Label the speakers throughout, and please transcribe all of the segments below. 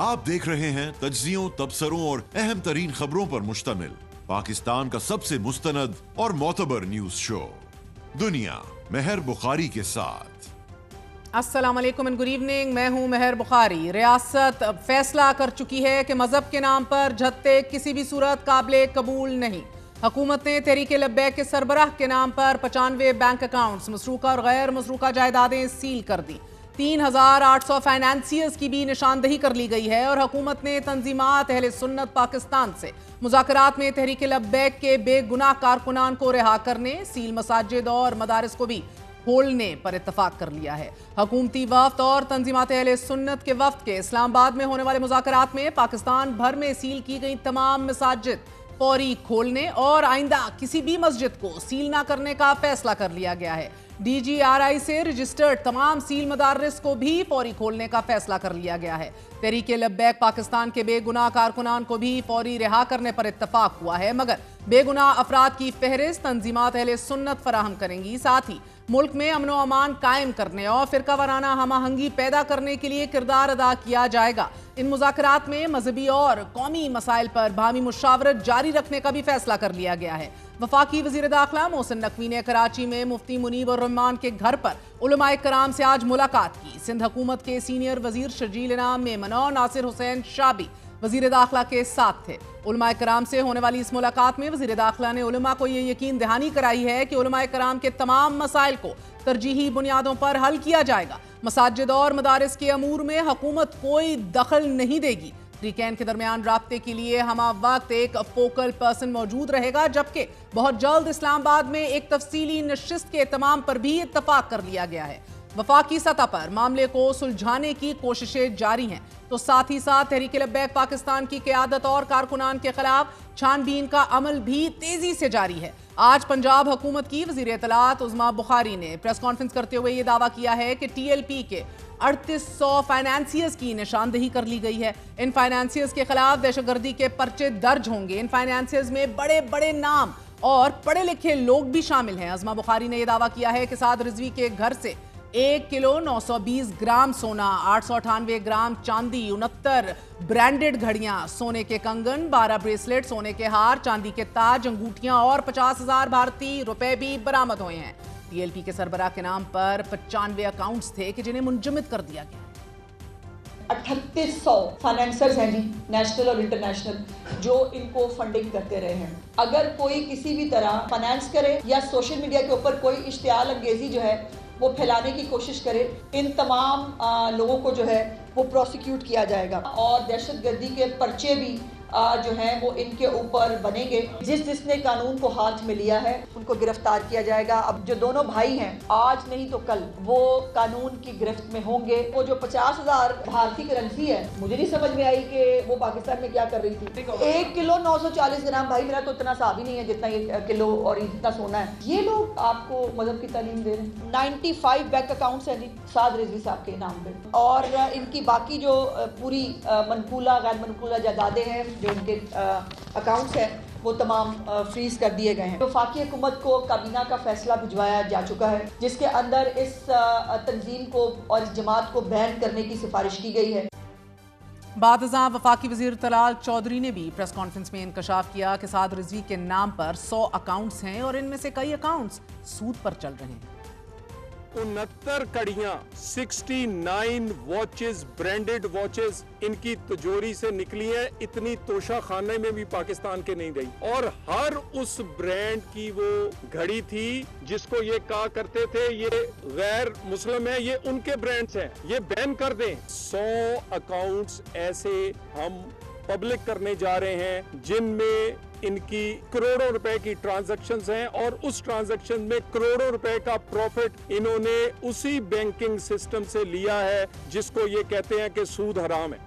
Speaker 1: आप देख रहे हैं तज्जियों, तबसरों और अहम तरीन खबरों पर मुश्तमिल पाकिस्तान का सबसे मुस्तनद और मोतबर न्यूज शो दुनिया मेहर बुखारी के साथ।
Speaker 2: अस्सलाम वालेकुम एंड गुड इवनिंग। मैं हूं मेहर बुखारी। रियासत फैसला कर चुकी है कि मजहब के नाम पर झत्ते किसी भी सूरत काबिल कबूल नहीं। हुकूमत ने तहरीके लब्बैक के सरबराह के नाम पर 95 बैंक अकाउंट्स, मसरूका और गैर मसरूका जायदादें सील कर दी। 3800 फाइनेंसियर्स की भी निशानदही कर ली गई है और हुकूमत ने तंजीमात अहले सुन्नत पाकिस्तान से मुज़ाकरात में तहरीके लब्बैक के बेगुनाह कारकुनान को रिहा करने, सील मसाजिद और मदारिस को भी खोलने पर इत्तफाक कर लिया है। हुकूमती वफ्द और तंजीमात अहले सुन्नत के वफ्द के इस्लामाबाद में होने वाले मुज़ाकरात में पाकिस्तान भर में सील की गई तमाम मसाजिद फौरी खोलने और आइंदा किसी भी मस्जिद को सील ना करने का फैसला कर लिया गया है। DGRI से रजिस्टर्ड तमाम सील मदारिस को भी फौरी खोलने का फैसला कर लिया गया है। तहरीके लब्बैक पाकिस्तान के बेगुनाह कारकुनान को भी फौरी रिहा करने पर इत्तफाक हुआ है, मगर बेगुनाह अफराद की फहरिस्त तंजीमात अहले सुन्नत फराहम करेंगी। साथ ही मुल्क में अमन व अमान कायम करने और फिरका वाराना हमाहंगी पैदा करने के लिए किरदार अदा किया जाएगा। इन मुज़ाकरात में मजहबी और कौमी मसाइल पर बाहमी मुशावरत जारी रखने का भी फैसला कर लिया गया है। वफाकी वज़ीर दाखिला मोहसिन नकवी ने कराची में मुफ्ती मुनीब और रहमान के घर पर उलमाए कराम से आज मुलाकात की। सिंध हुकूमत के सीनियर वजीर शर्जील इनाम मेमन और नासिर हुसैन शाह भी वजीर दाखिला के साथ थे। उलमाए कराम से होने वाली इस मुलाकात में वजीर दाखिला ने उलमा को ये यकीन दहानी कराई है कि उलमाए कराम के तमाम मसाइल को तरजीही बुनियादों पर हल किया जाएगा। मसाजिद और मदारिस के अमूर में हुकूमत कोई दखल नहीं देगी। फ्रीकैन के दरमियान राब्ते के लिए हमा वक्त एक फोकल पर्सन मौजूद रहेगा, जबकि बहुत जल्द इस्लामाबाद में एक तफसीली नशिस्त के एहतमाम पर भी इत्तफाक कर लिया गया है। वफाकी सतह पर मामले को सुलझाने की कोशिशें जारी हैं, तो साथ ही साथ तहरीके लब्बैक पाकिस्तान की क़यादत और कारकुनान के खिलाफ छानबीन का अमल भी तेजी से जारी है। आज पंजाब हुकूमत की वज़ीर इत्तलात उज़्मा बुखारी ने प्रेस कॉन्फ्रेंस करते हुए ये दावा किया है कि TLP के 3800 फाइनेंसियर्स की निशानदही कर ली गई है। इन फाइनेंसियर्स के खिलाफ दहशतगर्दी के पर्चे दर्ज होंगे। इन फाइनेंसियर्स में बड़े बड़े नाम और पढ़े लिखे लोग भी शामिल हैं। उज़्मा बुखारी ने यह दावा किया है कि साद रिजवी के घर से 1 किलो 920 ग्राम सोना, 898 ग्राम चांदी, 69 ब्रांडेड घड़ियां, सोने के कंगन, 12 ब्रेसलेट, सोने के हार, चांदी के ताज, अंगूठियां और 50,000 भारतीय रुपए भी बरामद हुए हैं। TLP के सरबराह के नाम पर 95 अकाउंट्स थे कि जिन्हें मुंजमद कर दिया गया।
Speaker 3: 3800 फाइनेंसर्स हैं जी, नेशनल और इंटरनेशनल, जो इनको फंडिंग करते रहे हैं। अगर कोई किसी भी तरह फाइनेंस करे या सोशल मीडिया के ऊपर कोई इश्तियाल अंगेजी जो है वो फैलाने की कोशिश करे, इन तमाम लोगों को जो है वो प्रोसिक्यूट किया जाएगा और दहशतगर्दी के पर्चे भी जो हैं वो इनके ऊपर बनेंगे। जिसने कानून को हाथ में लिया है उनको गिरफ्तार किया जाएगा। अब जो दोनों भाई हैं, आज नहीं तो कल वो कानून की गिरफ्त में होंगे। वो जो 50,000 भारतीय करेंसी है, मुझे नहीं समझ में आई कि वो पाकिस्तान में क्या कर रही थी। 1 किलो 940 ग्राम, भाई मेरा तो इतना सा भी नहीं है जितना ये किलो और इतना सोना है। ये लोग आपको मजहब की तालीम दे रहे हैं। 95 बैंक अकाउंट्स हैं जी साद रिजवी साहब के नाम पे, और इनकी बाकी जो पूरी मनकूला गैर मनकूला जायदादें हैं, जो उनके अकाउंट्स हैं, वो तमाम फ्रीज कर दिए गए हैं। वफाकी हुकूमत को काबीना का फैसला भिजवाया जा चुका है, जिसके अंदर इस तंजीम को और इस जमात को बैन करने की सिफारिश की गई है।
Speaker 2: बादशाह वफाकी वज़ीर तलाल चौधरी ने भी प्रेस कॉन्फ्रेंस में इंकशाफ किया कि साद रिजवी के नाम पर 100 अकाउंट्स हैं और इनमें से कई अकाउंट्स सूद पर चल रहे हैं।
Speaker 4: 69 कड़ियां, 69 वॉचेस, ब्रांडेड वॉचेस इनकी तिजोरी से निकली है। इतनी तोशा खाने में भी पाकिस्तान के नहीं गई। और हर उस ब्रांड की वो घड़ी थी जिसको ये कहा करते थे ये गैर मुस्लिम है, ये उनके ब्रांड्स हैं, ये बैन कर दें। 100 अकाउंट्स ऐसे हम पब्लिक करने जा रहे हैं जिनमें इनकी करोड़ों रुपए की ट्रांजैक्शंस हैं और उस ट्रांजैक्शन में करोड़ों रुपए का प्रॉफिट इन्होंने उसी बैंकिंग सिस्टम से लिया है जिसको ये कहते हैं कि सूद हराम है।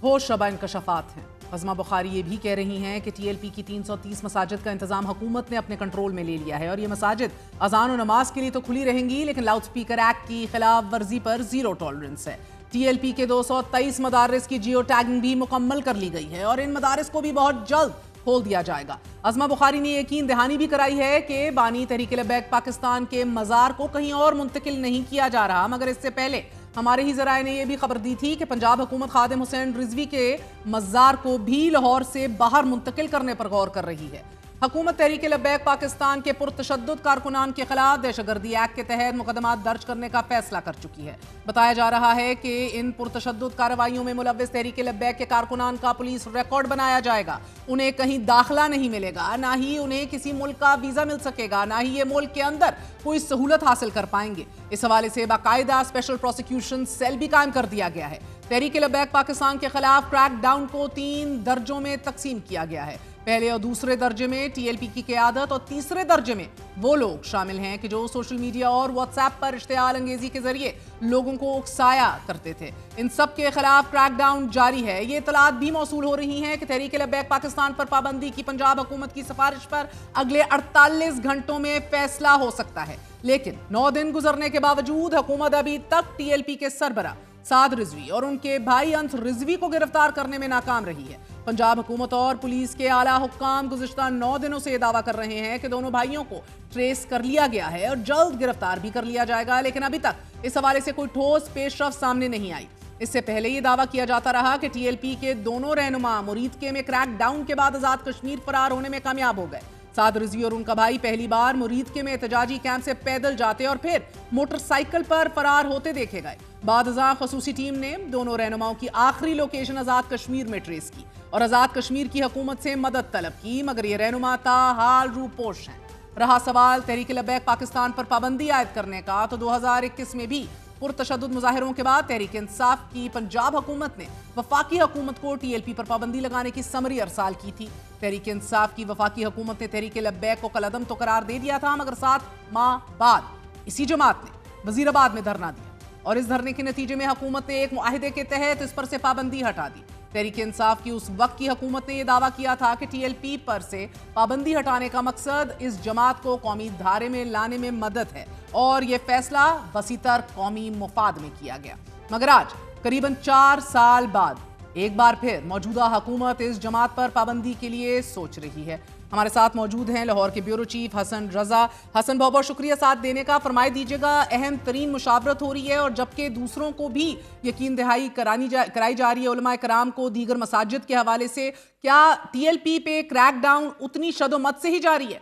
Speaker 2: होश शबा इंकशाफात हैं। उज़्मा बुखारी ये भी कह रही हैं कि TLP की 330 मसाजिद का इंतजाम हुकूमत ने अपने कंट्रोल में ले लिया है और ये मसाजिद अजान और नमाज के लिए तो खुली रहेंगी, लेकिन लाउड स्पीकर एक्ट की खिलाफ वर्जी पर जीरो टॉलरेंस है। TLP के 223 मदारिस की जियो टैगिंग भी मुकम्मल कर ली गई है और इन मदारिस को भी बहुत जल्द खोल दिया जाएगा। उज़्मा बुखारी ने यकीन दहानी भी कराई है कि बानी तहरीक लब्बैक पाकिस्तान के मज़ार को कहीं और मुंतकिल नहीं किया जा रहा, मगर इससे पहले ہمارے ہی ذرائع نے یہ بھی خبر دی تھی کہ پنجاب حکومت خادم حسین رضوی کے مزار کو بھی لاہور سے باہر منتقل کرنے پر غور کر رہی ہے۔ حکومت تحریک لبیک پاکستان کے پرتشدد کارکنان کے خلاف دہشت گردی ایکٹ کے تحت مقدمات درج کرنے کا فیصلہ کر چکی ہے۔ بتایا جا رہا ہے کہ ان پرتشدد کارروائیوں میں ملوث تحریک لبیک کے کارکنان کا پولیس ریکارڈ بنایا جائے گا۔ انہیں کہیں داخلہ نہیں ملے گا، نہ ہی انہیں کسی ملک کا ویزا مل سکے گا، نہ ہی یہ ملک کے اندر کوئی سہولت حاصل کر پائیں گے۔ اس حوالے سے باقاعدہ اسپیشل پروسیکیوشن سیل بھی قائم کر دیا گیا ہے۔ تحریک لبیک پاکستان کے خلاف کریک ڈاؤن کو 3 درجوں میں تقسیم کیا گیا ہے۔ پہلے اور دوسرے درجے میں ٹی ایل پی کی قیادت اور تیسرے درجے میں وہ لوگ شامل ہیں کہ جو سوشل میڈیا اور واٹس ایپ پر اشتعال انگیزی کے ذریعے لوگوں کو اکسایا کرتے تھے۔ ان سب کے خلاف کریک ڈاؤن جاری ہے۔ یہ اطلاعات بھی موصول ہو رہی ہیں کہ تحریک لبیک پاکستان پر پابندی کی پنجاب حکومت کی سفارش پر اگلے 48 گھنٹوں میں فیصلہ ہو سکتا ہے، لیکن 9 دن گزرنے کے باوجود حکومت ابھی تک ٹی ایل پی کے سربراہ سعد رضوی اور ان کے بھائی انس رضوی کو گرفتار کرنے میں ناکام رہی ہے۔ پنجاب حکومت اور پولیس کے اعلیٰ حکام گزشتہ 9 دنوں سے یہ دعویٰ کر رہے ہیں کہ دونوں بھائیوں کو ٹریس کر لیا گیا ہے اور جلد گرفتار بھی کر لیا جائے گا، لیکن ابھی تک اس حوالے سے کوئی ٹھوس پیش رفت سامنے نہیں آئی۔ اس سے پہلے یہ دعویٰ کیا جاتا رہا کہ ٹی ایل پی کے دونوں رہنما مریدکے میں کریک ڈاؤن کے بعد آزاد کشمیر فرار ہونے میں کامیاب ہو گئے۔ سعد رضوی اور ان کا بھائی پہلی بار مریدکے میں احتجاجی کیمپ سے پیدل جاتے اور پھر موٹر سائیکل پر فرار ہوتے دیکھے گئے۔ بعد ازاں خصوصی ٹیم نے دونوں رہنماؤں کی آخری لوکیشن آزاد کشمیر میں ٹریس کی اور آزاد کشمیر کی حکومت سے مدد طلب کی، مگر یہ رہنما تاحال روپوش ہیں۔ رہا سوال تحریک لبیک پاکستان پر پابندی عائد کرنے کا، تو 2021 میں بھی پرتشدد مظاہروں کے بعد تحریک انصاف کی پنجاب حکومت نے وفاقی حکومت کو ٹی ایل پی پر پابندی لگانے کی سمری ارسال کی تھی۔ تحریک انصاف کی وفاقی حکومت نے تحریک لبیک کو کالعدم تو قرار دے دیا تھا، مگر 7 ماہ بعد اسی جماعت نے وزیر آباد میں دھرنا دیا اور اس دھرنے کے نتیجے میں حکومت نے ایک معاہدے کے تحت اس پر سے پابندی ہٹا دی۔ تحریک انصاف کی اس وقت کی حکومت نے یہ دعویٰ کیا تھا کہ ٹی ایل پی پر سے پابندی ہٹانے کا مقصد اس جماعت کو قومی دھارے میں لانے میں مدد ہے اور یہ فیصلہ وسیع تر قومی مفاد میں کیا گیا، مگر آج قریباً 4 سال بعد ایک بار پھر موجودہ حکومت اس جماعت پر پابندی کے لیے سوچ رہی ہے۔ ہمارے ساتھ موجود ہیں لاہور کے بیورو چیف حسن رضا۔ حسن، بہت بہت شکریہ ساتھ دینے کا۔ فرمائے دیجیے گا، اہم ترین مشاورت ہو رہی ہے اور جبکہ دوسروں کو بھی یقین دہائی کرائی جا رہی ہے علماء کرام کو دیگر مساجد کے حوالے سے، کیا ٹی ایل پی پہ کریک ڈاؤن اتنی شد و مت سے ہی جاری ہے؟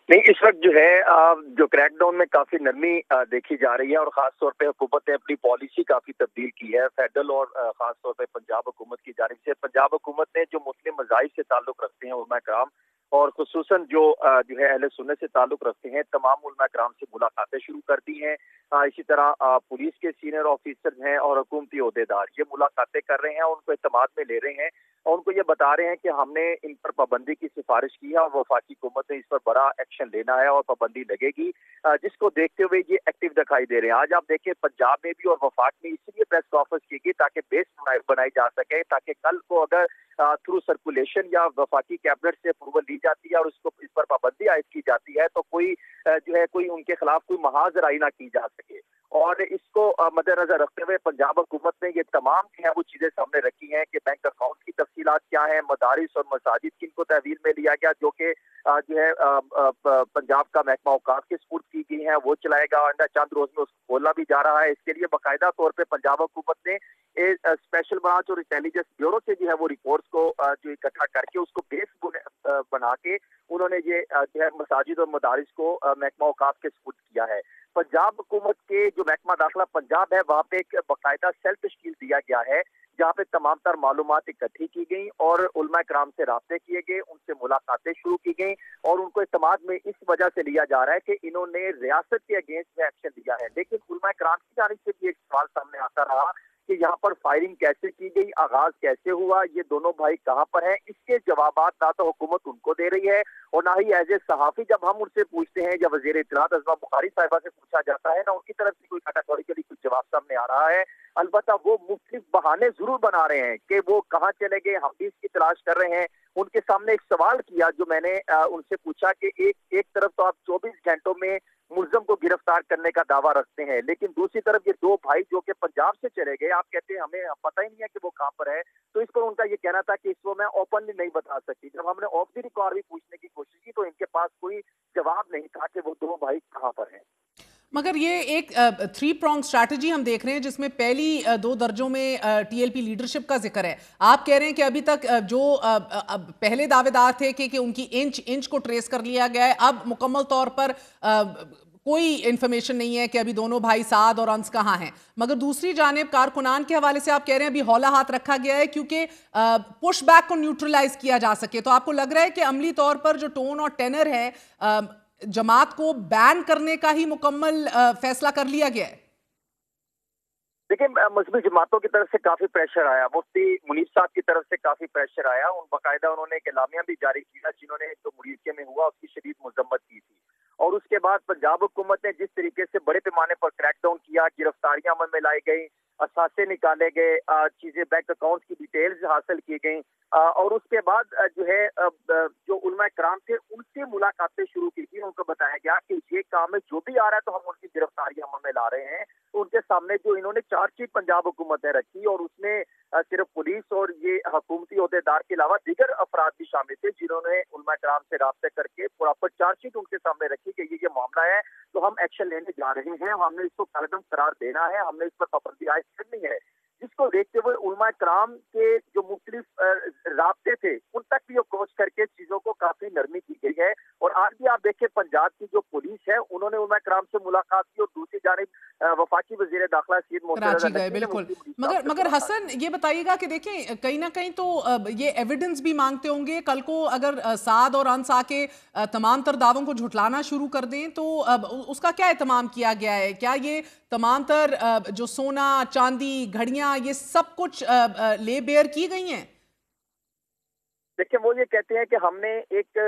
Speaker 5: نہیں، اس وقت جو ہے جو کریک ڈاؤن میں کافی نرمی دیکھی جا رہی ہے اور خاص طور پہ حکومت نے اپنی پالیسی کافی تبدیل کی ہے۔ فیڈرل اور خاص طور پہ پنجاب حکومت کی جانب سے پنجاب حکومت نے جو مسلم مذاہب سے تعلق رکھتے ہیں علماء کرام اور خصوصاً جو ہے اہل سنت سے تعلق رکھتے ہیں تمام علماء کرام سے ملاقاتیں شروع کر دی ہیں۔ اسی طرح پولیس کے سینئر آفیسر ہیں اور حکومتی عہدیدار یہ ملاقاتیں کر رہے ہیں اور ان کو اعتماد میں لے رہے ہیں اور ان کو یہ بتا رہے ہیں کہ ہم نے ان پر پابندی کی سفارش کی ہے اور وفاقی حکومت نے اس پر بڑا ایکشن لینا ہے اور پابندی لگے گی، جس کو دیکھتے ہوئے یہ ایکٹیو دکھائی دے رہے ہیں۔ آج آپ دیکھیں پنجاب میں بھی اور وفاق میں اس لیے پریس کانفرنس کی گئی تاکہ بیس بنائی جا سکے، تاکہ کل کو اگر تھرو سرکولیشن یا وفاقی کیبنٹ سے اپروول لی جاتی ہے اور اس پر پابندی عائد کی جاتی ہے تو کوئی ان کے خلاف کوئی محاذ رائے نہ کی جا سکے۔ اور اس کو مد نظر رکھتے ہوئے پنجاب حکومت نے یہ تمام وہ چیزیں سامنے رکھی ہیں کہ بینک اکاؤنٹ کی تفصیلات کیا ہیں، مدارس اور مساجد کن کو تحویل میں لیا گیا جو کہ پنجاب کا محکمہ اوقاف کے سپرد کی گئی ہیں وہ چلائے گا، آئندہ چند روز میں اس کو کھولنا بھی جا رہا ہے۔ اس کے لیے باقاعدہ طور پہ پنجاب حکومت نے اسپیشل برانچ اور انٹیلیجنس بیورو سے جو ہے وہ رپورٹس کو جو اکٹھا کر کے اس کو بیس بنا کے انہوں نے یہ جو ہے مساجد اور مدارس کو محکمہ اوقاف کے سپرد کیا ہے۔ پنجاب حکومت کے جو محکمہ داخلہ پنجاب ہے وہاں پہ ایک باقاعدہ سیل تشکیل دیا گیا ہے جہاں پہ تمام تر معلومات اکٹھی کی گئیں اور علماء کرام سے رابطے کیے گئے، ان سے ملاقاتیں شروع کی گئیں اور ان کو اعتماد میں اس وجہ سے لیا جا رہا ہے کہ انہوں نے ریاست کے اگینسٹ میں ایکشن لیا ہے۔ لیکن علماء کرام کی جانب سے بھی ایک سوال سامنے آتا رہا کہ یہاں پر فائرنگ کیسے کی گئی، آغاز کیسے ہوا، یہ دونوں بھائی کہاں پر ہیں، اس کے جوابات نہ تو حکومت ان کو دے رہی ہے اور نہ ہی ایز اے صحافی جب ہم ان سے پوچھتے ہیں یا وزیر اطلاعات عظمیٰ بخاری صاحبہ سے پوچھا جاتا ہے نہ ان کی طرف سے کوئی کیٹیگوریکلی کچھ جواب سامنے آ رہا ہے۔ البتہ وہ مختلف بہانے ضرور بنا رہے ہیں کہ وہ کہاں چلے گئے، ہم بھی اس کی تلاش کر رہے ہیں۔ ان کے سامنے ایک سوال کیا جو میں نے ان سے پوچھا کہ ایک طرف تو آپ 24 گھنٹوں میں ملزم کو گرفتار کرنے کا دعویٰ رکھتے ہیں لیکن دوسری طرف یہ دو بھائی جو کہ پنجاب سے چلے گئے آپ کہتے ہیں ہمیں پتہ ہی نہیں ہے کہ وہ کہاں پر ہے، تو اس پر ان کا یہ کہنا تھا کہ اس کو میں اوپنلی نہیں بتا سکتی۔ جب ہم نے آف دی ریکارڈ بھی پوچھنے کی کوشش کی تو ان کے پاس کوئی جواب نہیں تھا کہ وہ دو بھائی کہاں پر ہیں۔
Speaker 2: मगर ये एक 3 pronged स्ट्रैटेजी हम देख रहे हैं जिसमें पहली 2 दर्जों में टीएलपी लीडरशिप का जिक्र है। आप कह रहे हैं कि अभी तक जो पहले दावेदार थे कि उनकी इंच को ट्रेस कर लिया गया है, अब मुकम्मल तौर पर कोई इंफॉर्मेशन नहीं है कि अभी दोनों भाई साद और अंस कहाँ हैं। मगर दूसरी जानिब कारकुनान के हवाले से आप कह रहे हैं अभी हौला हाथ रखा गया है क्योंकि पुश बैक को न्यूट्रलाइज किया जा सके। तो आपको लग रहा है कि अमली तौर पर जो टोन और टेनर है जमात को बैन करने का ही मुकम्मल फैसला कर लिया गया है?
Speaker 5: देखिए, मजहबी जमातों की तरफ से काफी प्रेशर आया, मुफ्ती मुनीर साहब की तरफ से काफी प्रेशर आया। बाकायदा उन्होंने एक एलामिया भी जारी किया जिन्होंने जो मुरीदके में हुआ उसकी शदीद मजम्मत की थी। और उसके बाद पंजाब हुकूमत ने जिस तरीके से बड़े पैमाने पर क्रैकडाउन किया, गिरफ्तारियां अमल में लाई गई, असासे निकाले गए, चीजें बैंक अकाउंट की डिटेल्स हासिल की गई, और उसके बाद जो है जो उलमा कराम थे उनसे मुलाकातें शुरू की थी। उनको बताया गया कि ये काम है, जो भी आ रहा है तो हम उनकी गिरफ्तारियां अमल में ला रहे हैं। तो उनके सामने जो इन्होंने चार्जशीट पंजाब हुकूमत ने रखी और उसमें सिर्फ पुलिस और ये हुकूमती अहदेदार के अलावा दीगर अफराद भी शामिल थे जिन्होंने उलमा कराम से राब्ते करके प्रॉपर चार्जशीट उनके सामने रखी कि ये मामला है तो हम एक्शन लेने जा रहे हैं, हमने इसको कलदम करार देना है, हमने इस पर पाबंदी आयद करनी है। जिसको देखते हुए उलमा कराम के जो मुख्तलिफ राब्ते थे उन तक भी अप्रोच करके चीजों को काफी नरमी की गई है। और आज भी आप देखिए पंजाब की जो पुलिस है उन्होंने उलमा कराम से मुलाकात की और दूसरी जानिब वफाकी वजीर दाखिला सईद
Speaker 2: कराची गए। बिल्कुल, मगर हसन ये बताइएगा कि देखें कहीं ना कहीं तो ये एविडेंस भी मांगते होंगे। कल को अगर साद और अंस आके तमाम तर दावों को झुटलाना शुरू कर दें तो उसका क्या एहतमाम किया गया है? क्या ये तमाम तर जो सोना चांदी घड़ियां ये सब कुछ ले बेयर की गई हैं?
Speaker 5: देखिए, वो ये कहते हैं कि हमने एक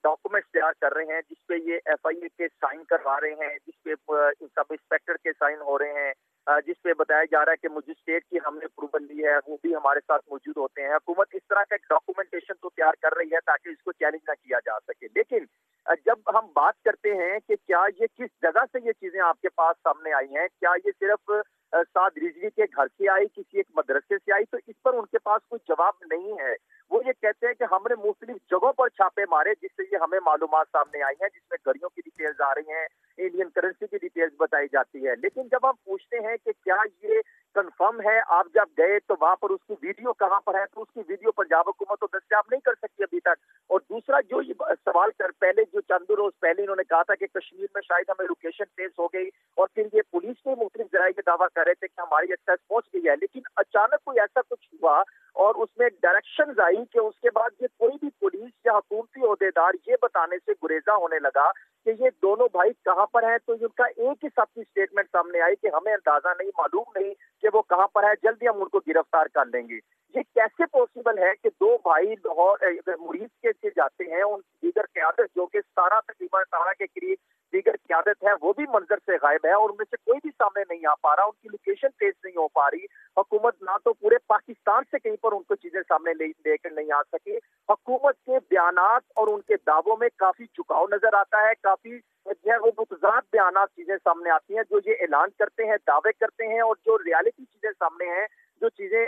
Speaker 5: डॉक्यूमेंट तैयार कर रहे हैं जिसपे ये FIA के साइन करवा रहे हैं, जिसपे सब इंस्पेक्टर के साइन हो रहे हैं, जिसपे बताया जा रहा है कि मजिस्ट्रेट की हमने अप्रूवल ली है, वो भी हमारे साथ मौजूद होते हैं। हुकूमत इस तरह का एक डॉक्यूमेंटेशन तो तैयार कर रही है ताकि इसको चैलेंज ना किया जा सके। लेकिन जब हम बात करते हैं कि क्या ये किस जगह से ये चीजें आपके पास सामने आई हैं, क्या ये सिर्फ साद रिजवी के घर से आई, किसी एक मदरसे से आई, तो इस पर उनके पास कोई जवाब नहीं है। वो ये कहते हैं कि हमने मुख्तलिफ जगहों पर छापे मारे जिससे ये हमें मालूमात सामने आई हैं, जिसमें घड़ियों की डिटेल्स आ रही हैं, इंडियन करेंसी की डिटेल्स बताई जाती है। लेकिन जब हम पूछते हैं कि क्या ये कंफर्म है, आप जब गए तो वहां पर उसकी वीडियो कहां पर है, तो उसकी वीडियो पंजाब हुकूमत तो दस्तयाब नहीं कर सकती अभी तक। और दूसरा जो ये सवाल कर पहले जो चंद रोज पहले इन्होंने कहा था कि कश्मीर में शायद हमें लोकेशन ट्रेस हो गई और फिर ये पुलिस के मुख्तलिफ जराये ये दावा कर रहे थे कि हमारी एक्सेस पहुंच गई है। लेकिन अचानक कोई ऐसा कुछ हुआ और उसमें डायरेक्शंस आई कि उसके बाद ये कोई भी पुलिस या हुकूमती अहदेदार ये बताने से गुरेजा होने लगा कि ये दोनों भाई कहां पर हैं। तो उनका एक ही सबकी स्टेटमेंट सामने आई कि हमें अंदाजा नहीं, मालूम नहीं कि वो कहां पर है, जल्दी हम उनको गिरफ्तार कर लेंगे। ये कैसे पॉसिबल है कि दो भाई लाहौर मुरीद के से जाते हैं, उनकी दीगर क़यादत जो कि 17 के करीब दीगर क़यादत है वो भी मंजर से गायब है और उनमें से कोई भी सामने नहीं आ पा रहा, उनकी लोकेशन ट्रेस नहीं हो पा रही। हुकूमत ना तो पूरे पाकिस्तान से कहीं पर उनको चीजें सामने लेकर नहीं आ सकी। हुकूमत के बयानात और उनके दावों में काफी झुकाव नजर आता है, काफी वो मुतजाद बयानात चीजें सामने आती हैं, जो ये ऐलान करते हैं, दावे करते हैं, और जो रियलिटी चीजें सामने हैं, जो चीजें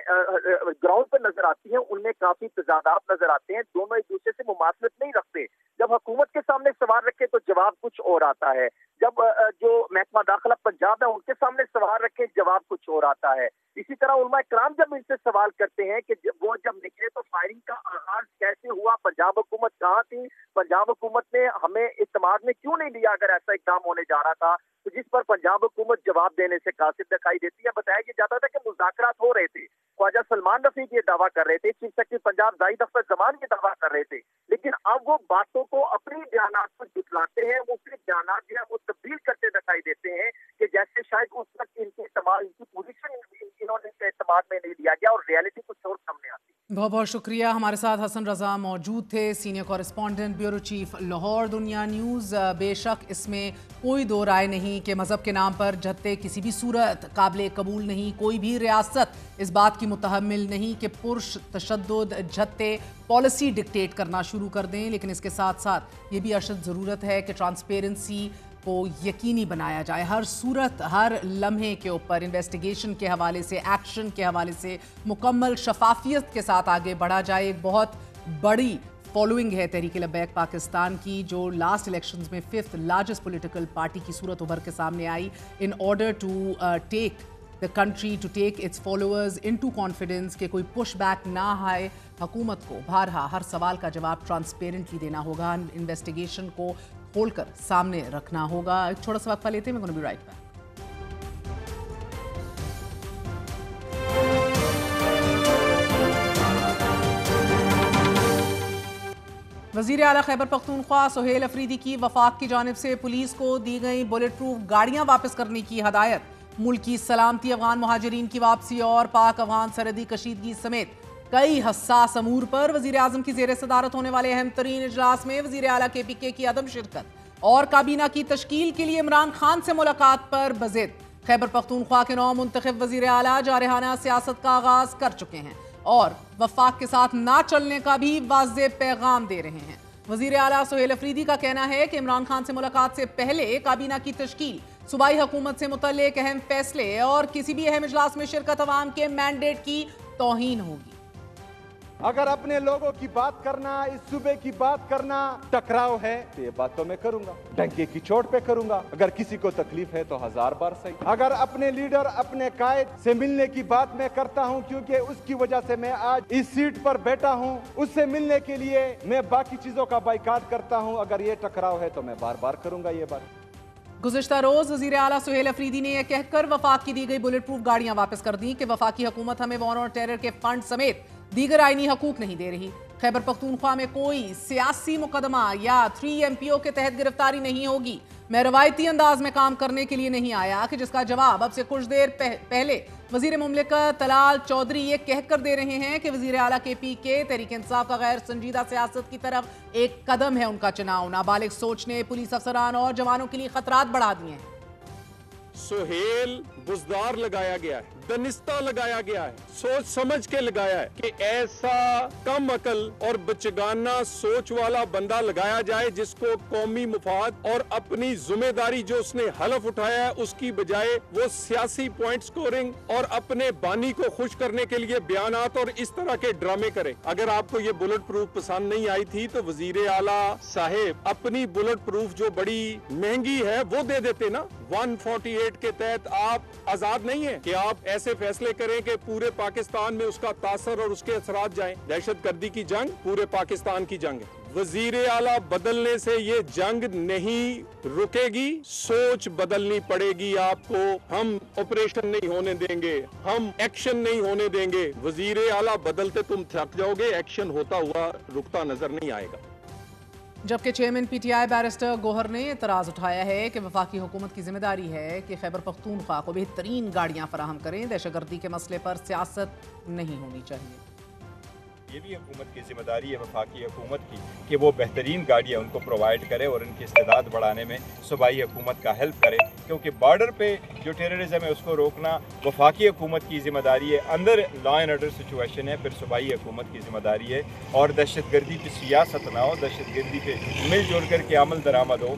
Speaker 5: ग्राउंड पर नजर आती हैं, उनमें काफी तजादात नजर आते हैं। दोनों एक दूसरे से मुमासलत नहीं रखते। जब हुकूमत के सामने सवाल रखे तो जवाब कुछ और आता है, जब जो महकमा दाखिला पंजाब है उनके सामने सवाल रखे जवाब कुछ और आता है। इसी तरह उलमा कराम जब इनसे सवाल करते हैं कि वो जब निकले तो फायरिंग का आगाज कैसे हुआ, पंजाब हुकूमत कहाँ थी, पंजाब हुकूमत ने हमें इत्तेमाद में क्यों नहीं लिया अगर ऐसा इक़दाम होने जा रहा था, तो जिस पर पंजाब हुकूमत जवाब देने से कासिर दिखाई देती है। बताया कि जाता था कि मुज़ाकरात हो रहे थे, ख्वाजा सलमान रफीक ये दावा कर रहे थे, चीफ सेक्रेटरी पंजाब जाहिद अख्तर जमान ये दावा कर रहे थे, लेकिन अब वो बातों को अपनी बयानात पर जुटलाते हैं, वो फिर बयानात जो है वो तब्दील करते दिखाई देते हैं कि जैसे शायद उस वक्त इनकी पोजीशन इन्होंने इस्तेमाल में नहीं लिया गया और रियलिटी कुछ और सामने आती है।
Speaker 2: बहुत बहुत शुक्रिया। हमारे साथ हसन रजा मौजूद थे, senior correspondent bureau chief Lahore दुनिया न्यूज़। बेशक इसमें कोई दो राय नहीं कि मज़हब के नाम पर झत्ते किसी भी सूरत काबिल कबूल नहीं। कोई भी रियासत इस बात की मुतहम्मिल नहीं कि पुरुष तशद्दुद झत्ते पॉलिसी डिक्टेट करना शुरू कर दें, लेकिन इसके साथ साथ ये भी अशद ज़रूरत है कि ट्रांसपेरेंसी को यकीनी बनाया जाए। हर सूरत, हर लम्हे के ऊपर इन्वेस्टिगेशन के हवाले से, एक्शन के हवाले से मुकम्मल शफाफियत के साथ आगे बढ़ा जाए। एक बहुत बड़ी फॉलोइंग है तहरीक लब्बैक पाकिस्तान की, जो लास्ट इलेक्शंस में 5th लार्जेस्ट पॉलिटिकल पार्टी की सूरत उभर के सामने आई in order to take the country, to take its followers into confidence कि कोई पुश बैक ना आए। हुकूमत को बहरहाल हर सवाल का जवाब ट्रांसपेरेंटली देना होगा, इन्वेस्टिगेशन को खोलकर सामने रखना होगा। एक छोटा सा वक्फा लेते हैं, मैं गोना बी राइट बैक। वज़ीर आला खैबर पख्तूनख्वा सुहेल अफरीदी की वफाक की जानिब से पुलिस को दी गई बुलेट प्रूफ गाड़ियां वापस करने की हदायत। मुल्क की सलामती, अफगान मुहाजिरीन की वापसी और पाक अफगान सरहदी कशीदगी समेत कई हसास अमूर पर वज़ीर आज़म की ज़ेर सदारत होने वाले अहम तरीन इजलास में वज़ीर आला KPK की अदम शिरकत और काबीना की तश्कील के लिए इमरान खान से मुलाकात पर बज़िद। खैबर पख्तूनख्वा के 9 मुंतखब वज़ीर आला जारहाना सियासत का आगाज़ कर चुके हैं और वफाक के साथ ना चलने का भी वाज़ेह पैगाम दे रहे हैं। वज़ीर आला सुहेल अफरीदी का कहना है कि इमरान खान से मुलाकात से पहले काबीना की तश्कील, सूबाई हुकूमत से मुतल्लिक अहम फैसले और किसी भी अहम इजलास में शिरकत अवाम के मैंडेट की तौहीन होगी।
Speaker 6: अगर अपने लोगों की बात करना, इस सूबे की बात करना टकराव है तो ये बात तो मैं करूंगा, डंके की चोट पे करूंगा। अगर किसी को तकलीफ है तो 1000 बार सही। अगर अपने लीडर, अपने कायद से मिलने की बात मैं करता हूं, क्योंकि उसकी वजह से मैं आज इस सीट पर बैठा हूं, उससे मिलने के लिए मैं बाकी चीजों का बाइकाट करता हूं। अगर ये टकराव है तो मैं बार बार करूंगा ये बात।
Speaker 2: गुज़िश्ता रोज वज़ीर आला सुहेल अफरीदी ने यह कहकर वफाक की दी गई बुलेट प्रूफ गाड़ियां वापस कर दी कि वफाकी हुकूमत हमें वॉर और टेरर के फंड समेत दीगर आईनी हकूक नहीं दे रही। खैबर पख्तूनख्वा में कोई सियासी मुकदमा या 3 MPO के तहत गिरफ्तारी नहीं होगी। मैं रवायती अंदाज में काम करने के लिए नहीं आया कि जिसका जवाब अब से कुछ देर पहले वजीर मुमलिकत तलाल चौधरी ये कहकर दे रहे हैं कि वजीर आला KPK तहरीक इंसाफ का गैर संजीदा सियासत की तरफ एक कदम है उनका चुनाव। नाबालिग सोच ने पुलिस अफसरान और जवानों के लिए खतरात बढ़ा दिए हैं।
Speaker 4: सुहेल बुजदार लगाया गया है, दनिस्ता लगाया गया है, सोच समझ के लगाया है कि ऐसा कम अकल और बचगाना सोच वाला बंदा लगाया जाए जिसको कौमी मुफाद और अपनी जिम्मेदारी जो उसने हलफ उठाया है उसकी बजाय वो सियासी पॉइंट स्कोरिंग और अपने बानी को खुश करने के लिए बयानात और इस तरह के ड्रामे करे। अगर आपको ये बुलेट प्रूफ पसंद नहीं आई थी तो वजीर आला साहेब अपनी बुलेट प्रूफ जो बड़ी महंगी है वो दे देते ना। 148 के तहत आप आजाद नहीं है कि आप ऐसे फैसले करें कि पूरे पाकिस्तान में उसका तासर और उसके असरात जाएं। दहशतगर्दी की जंग पूरे पाकिस्तान की जंग है। वजीर आला बदलने से ये जंग नहीं रुकेगी, सोच बदलनी पड़ेगी आपको। हम ऑपरेशन नहीं होने देंगे, हम एक्शन नहीं होने देंगे। वजीर आला बदलते तुम थक जाओगे, एक्शन होता हुआ रुकता नजर नहीं आएगा।
Speaker 2: जबकि चेयरमैन PTI बैरिस्टर गोहर ने एतराज़ उठाया है कि वफाकी हुकूमत की जिम्मेदारी है कि खैबर पख्तूनख्वा को बेहतरीन गाड़ियाँ फराहम करें। दहशतगर्दी के मसले पर सियासत नहीं होनी चाहिए।
Speaker 7: ये भी हुकूमत की जिम्मेदारी है वफाकी हुकूमत की कि वो बेहतरीन गाड़ियाँ उनको प्रोवाइड करे और उनकी इस्तेदाद बढ़ाने में सूबाई हुकूमत का हेल्प करे, क्योंकि बॉर्डर पे जो टेररिज्म है उसको रोकना वफाकी हुकूमत की जिम्मेदारी है। अंदर लॉ एंड ऑर्डर सिचुएशन है, फिर सूबाई हुकूमत की जिम्मेदारी है। और दहशतगर्दी की सियासत ना हो, दहशतगर्दी पे मिलजुल कर के अमल दरामद हो।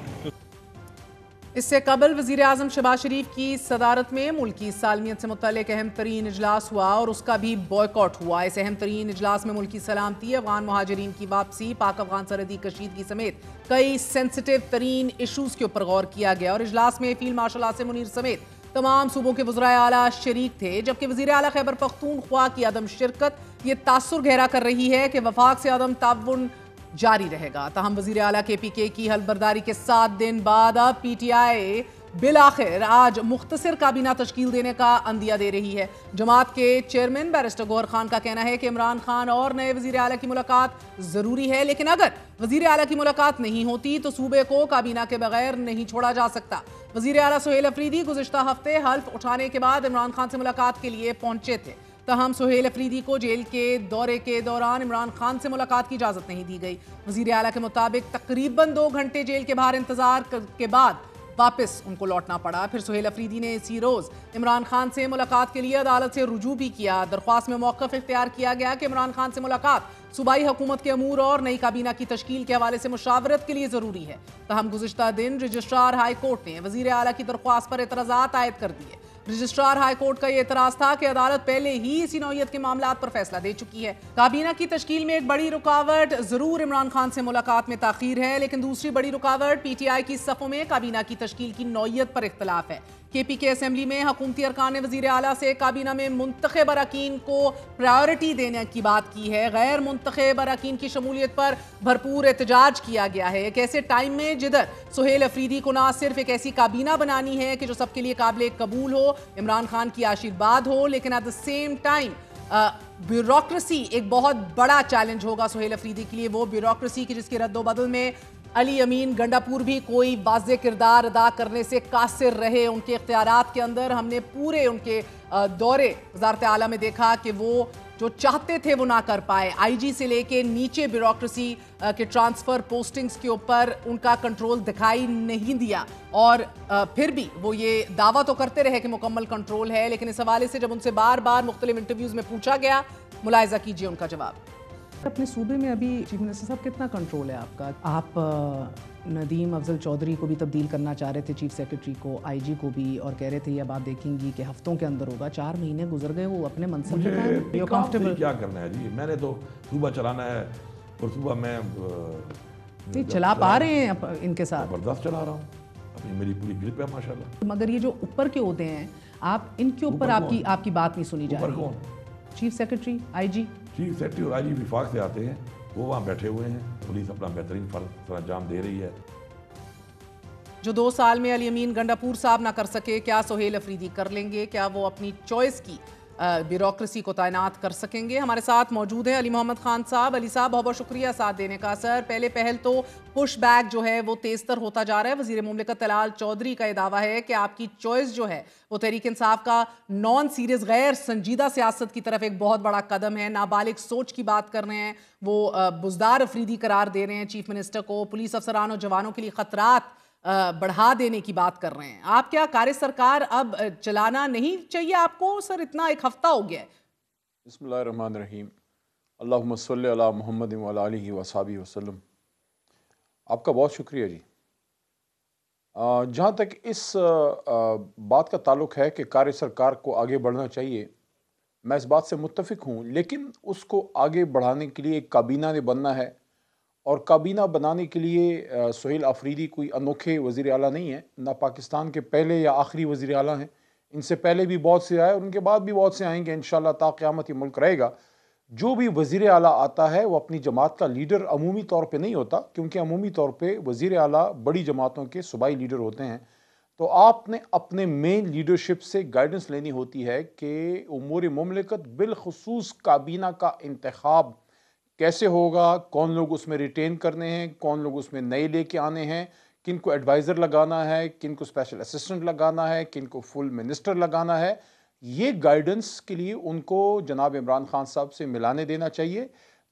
Speaker 2: इससे कबल वज़ीर आज़म शहबाज शरीफ की सदारत में मुल्क की सालमियत से मुतल्लिक अहम तरीन इजलास हुआ और उसका भी बॉयकॉट हुआ। इस अहम तरीन इजलास में मुल्क की सलामती, अफगान मुहाजिरीन की वापसी, पाक अफगान सरहदी कशीदगी समेत कई सेंसिटिव तरीन इशूज़ के ऊपर गौर किया गया और इजलास में फील्ड मार्शल आसिम मुनीर समेत तमाम सूबों के वज़राए आला शरीक थे। जबकि वज़ीर आला खैबर पख्तूनख्वा की अदम शिरकत ये तासुर गहरा कर रही है कि वफाक से अदम ताउन जारी रहेगा। ताहम वज़ीर आला KPK की हलबरदारी के 7 दिन बाद अब PTI बिल आखिर आज मुख्तसर काबीना तश्कील देने का अंदिया दे रही है। जमात के चेयरमैन बैरिस्टर गौहर खान का कहना है कि इमरान खान और नए वज़ीर आला की मुलाकात ज़रूरी है, लेकिन अगर वज़ीर आला की मुलाकात नहीं होती तो सूबे को काबीना के बगैर नहीं छोड़ा जा सकता। वज़ीर आला सुहेल अफरीदी गुज़िश्ता हफ्ते हल्फ उठाने के बाद इमरान खान से मुलाकात के लिए पहुंचे थे। तहम सुहेल अफरीदी को जेल के दौरे के दौरान इमरान खान से मुलाकात की इजाज़त नहीं दी गई। वज़ीर आला के मुताबिक तकरीबन 2 घंटे जेल के बाहर इंतजार के बाद वापस उनको लौटना पड़ा। फिर सुहेल अफरीदी ने इसी रोज़ इमरान खान से मुलाकात के लिए अदालत से रुजू भी किया। दरख्वास्त में मौक़िफ़ इख्तियार किया गया कि इमरान खान से मुलाकात सूबाई हुकूमत के अमूर और नई काबीना की तश्कील के हवाले से मुशावरत के लिए ज़रूरी है। तहम गुज़िश्ता दिन रजिस्ट्रार हाई कोर्ट ने वज़ीर आला की दरख्वास्त पर एतराज़ात आयद कर दिए। रजिस्ट्रार हाई कोर्ट का ये एतराज था कि अदालत पहले ही इसी नौयत के मामलात पर फैसला दे चुकी है। काबीना की तश्कील में एक बड़ी रुकावट जरूर इमरान खान से मुलाकात में ताखीर है, लेकिन दूसरी बड़ी रुकावट पीटीआई की सफ़ों में काबीना की तश्कील की नौयत पर इख्तलाफ है। केपीके असेंबली में हुकूमती अरकान ने वज़ीर आला से काबीना में मुंतखब अरकान को प्रायोरिटी देने की बात की है। गैर मुंतखब अरकान की शमूलियत पर भरपूर एहतजाज किया गया है। एक ऐसे टाइम में जिधर सुहेल अफरीदी को ना सिर्फ एक ऐसी काबीना बनानी है कि जो सबके लिए काबिल कबूल हो, इमरान खान की आशीर्वाद हो, लेकिन at the same time bureaucracy एक बहुत बड़ा चैलेंज होगा सुहेल अफरीदी के लिए। वो ब्यूरोक्रेसी की जिसकी रद्दोबदल में अली अमीन गंडापुर भी कोई वाज़ेह किरदार अदा करने से कासिर रहे। उनके इख्तियारात के अंदर हमने पूरे उनके दौरे वज़ारत आला में देखा कि वो जो चाहते थे वो ना कर पाए। आईजी से लेके नीचे ब्यूरोक्रेसी के ट्रांसफ़र पोस्टिंग्स के ऊपर उनका कंट्रोल दिखाई नहीं दिया, और फिर भी वो ये दावा तो करते रहे कि मुकम्मल कंट्रोल है, लेकिन इस हवाले से जब उनसे बार बार मुख्तलिफ इंटरव्यूज़ में पूछा गया, मुलाहिज़ा कीजिए उनका जवाब। अपने सूबे में अभी चीफ मिनिस्टर साहब कितना कंट्रोल है आपका? आप नदीम अफजल चौधरी को भी तब्दील करना चाह रहे थे, चीफ सेक्रेटरी को, आईजी को भी, और कह रहे थे ये अब आप देखेंगी कि हफ्तों के अंदर होगा। 4 महीने गुजर गए, वो अपने मनसब पे कंफर्टेबल
Speaker 8: क्या करना है जी? मैंने तो सूबा चलाना है और सूबा में
Speaker 2: नहीं चला पा रहे हैं इनके साथ,
Speaker 8: जबरदस्त चला रहा हूँ, अपनी मेरी पूरी ग्रिप है माशाल्लाह।
Speaker 2: मगर ये जो ऊपर के होते हैं, आप इनके ऊपर आपकी बात नहीं सुनी जा रही है। Chief secretary, IG,
Speaker 8: chief secretary और आईजी विफाक से आते हैं, वो वहाँ बैठे हुए हैं, पुलिस अपना बेहतरीन फर्ज अंजाम दे रही है।
Speaker 2: जो 2 साल में अली अमीन गंडापुर साहब ना कर सके, क्या सुहेल अफरीदी कर लेंगे? क्या वो अपनी चॉइस की ब्यूरोक्रेसी को तैनात कर सकेंगे? हमारे साथ मौजूद हैं अली मोहम्मद खान साहब। अली साहब, बहुत बहुत शुक्रिया साथ देने का। सर, पहले पहल तो पुश बैक जो है वो तेज़तर होता जा रहा है। वज़ीर मुमलिकत तलाल चौधरी का ये दावा है कि आपकी चॉइस जो है वो तहरीक इंसाफ का नॉन सीरियस गैर संजीदा सियासत की तरफ एक बहुत बड़ा कदम है। नाबालिग सोच की बात कर रहे हैं, वो बुज़दार अफरीदी करार दे रहे हैं चीफ मिनिस्टर को, पुलिस अफसरान और जवानों के लिए ख़तरात बढ़ा देने की बात कर रहे हैं। आप क्या कार्य सरकार अब चलाना नहीं चाहिए आपको? सर, इतना एक हफ्ता हो गया है।
Speaker 9: बिस्मिल्लाहिर्रहमानिर्रहीम, अल्लाहुम्मा सल्लि अला मुहम्मद व अला आलिहि व अस्हाबिहि वसल्लम। आपका बहुत शुक्रिया जी। जहाँ तक इस बात का ताल्लुक है कि कार्य सरकार को आगे बढ़ना चाहिए, मैं इस बात से मुत्तफिक हूँ, लेकिन उसको आगे बढ़ाने के लिए एक काबीना ने बनना है, और काबीना बनाने के लिए सुहेल अफरीदी कोई अनोखे वज़ीर आला नहीं है, ना पाकिस्तान के पहले या आखिरी वज़ीर आला हैं। इनसे पहले भी बहुत से आए और उनके बाद भी बहुत से आएंगे इंशाअल्लाह, ता क़यामत ये मुल्क रहेगा। जो भी वज़ीर आला आता है वो अपनी जमात का लीडर अमूमी तौर पे नहीं होता, क्योंकि अमूमी तौर पे वज़ीर आला बड़ी जमातों के सूबाई लीडर होते हैं। तो आपने अपने मेन लीडरशिप से गाइडेंस लेनी होती है कि उमूर मुमलिकत बिलखुसूस काबीना का इंतखाब कैसे होगा, कौन लोग उसमें रिटेन करने हैं, कौन लोग उसमें नए लेके आने हैं, किन को एडवाइज़र लगाना है, किन को स्पेशल असिस्टेंट लगाना है, किन को फुल मिनिस्टर लगाना है। ये गाइडेंस के लिए उनको जनाब इमरान खान साहब से मिलाने देना चाहिए।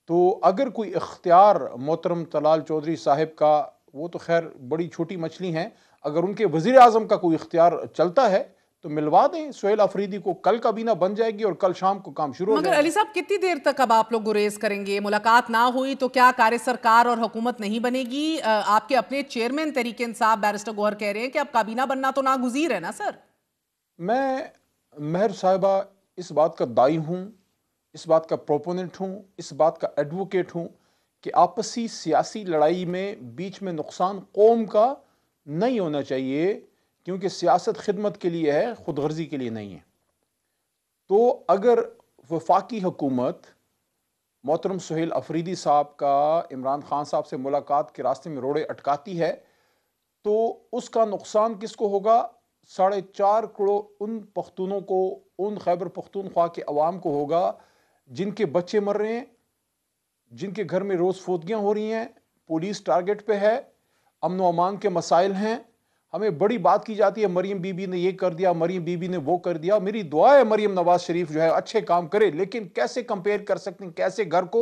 Speaker 9: तो अगर कोई इख्तियार मोहतरम तलाल चौधरी साहब का, वो तो खैर बड़ी छोटी मछली हैं, अगर उनके वज़ीर आज़म का कोई इख्तियार चलता है तो मिलवा दें सुहेल अफरीदी को। कल काबीना बन जाएगी और कल शाम को काम शुरू हो जाएगा।
Speaker 2: मगर अली साहब, कितनी देर तक अब आप लोग गुरेज करेंगे? मुलाकात ना हुई तो क्या कार्य सरकार और हुकूमत नहीं बनेगी? आपके अपने चेयरमैन तहरीक इंसाफ बैरिस्टर गौहर कह रहे हैं कि अब काबीना बनना तो नागुज़ीर है ना सर।
Speaker 9: मैं महर साहिबा इस बात का दाई हूँ, इस बात का प्रोपोनेंट हूँ, इस बात का एडवोकेट हूँ कि आपसी सियासी लड़ाई में बीच में नुकसान कौम का नहीं होना चाहिए, क्योंकि सियासत खिदमत के लिए है, खुद गर्जी के लिए नहीं है। तो अगर वफाकी हुकूमत मोहतरम सुहेल अफरीदी साहब का इमरान खान साहब से मुलाकात के रास्ते में रोड़े अटकाती है, तो उसका नुकसान किसको होगा? 4.5 करोड़ उन पख्तूनों को, उन खैबर पख्तूनख्वा के अवाम को होगा जिनके बच्चे मर रहे हैं, जिनके घर में रोज़ फौतगियाँ हो रही हैं, पुलिस टारगेट पे है, अमन व अमान के मसाइल हैं। हमें बड़ी बात की जाती है, मरीम बीबी ने ये कर दिया, मरीम बीबी ने वो कर दिया। मेरी दुआ है मरीम नवाज शरीफ जो है अच्छे काम करे, लेकिन कैसे कंपेयर कर सकते हैं, कैसे घर को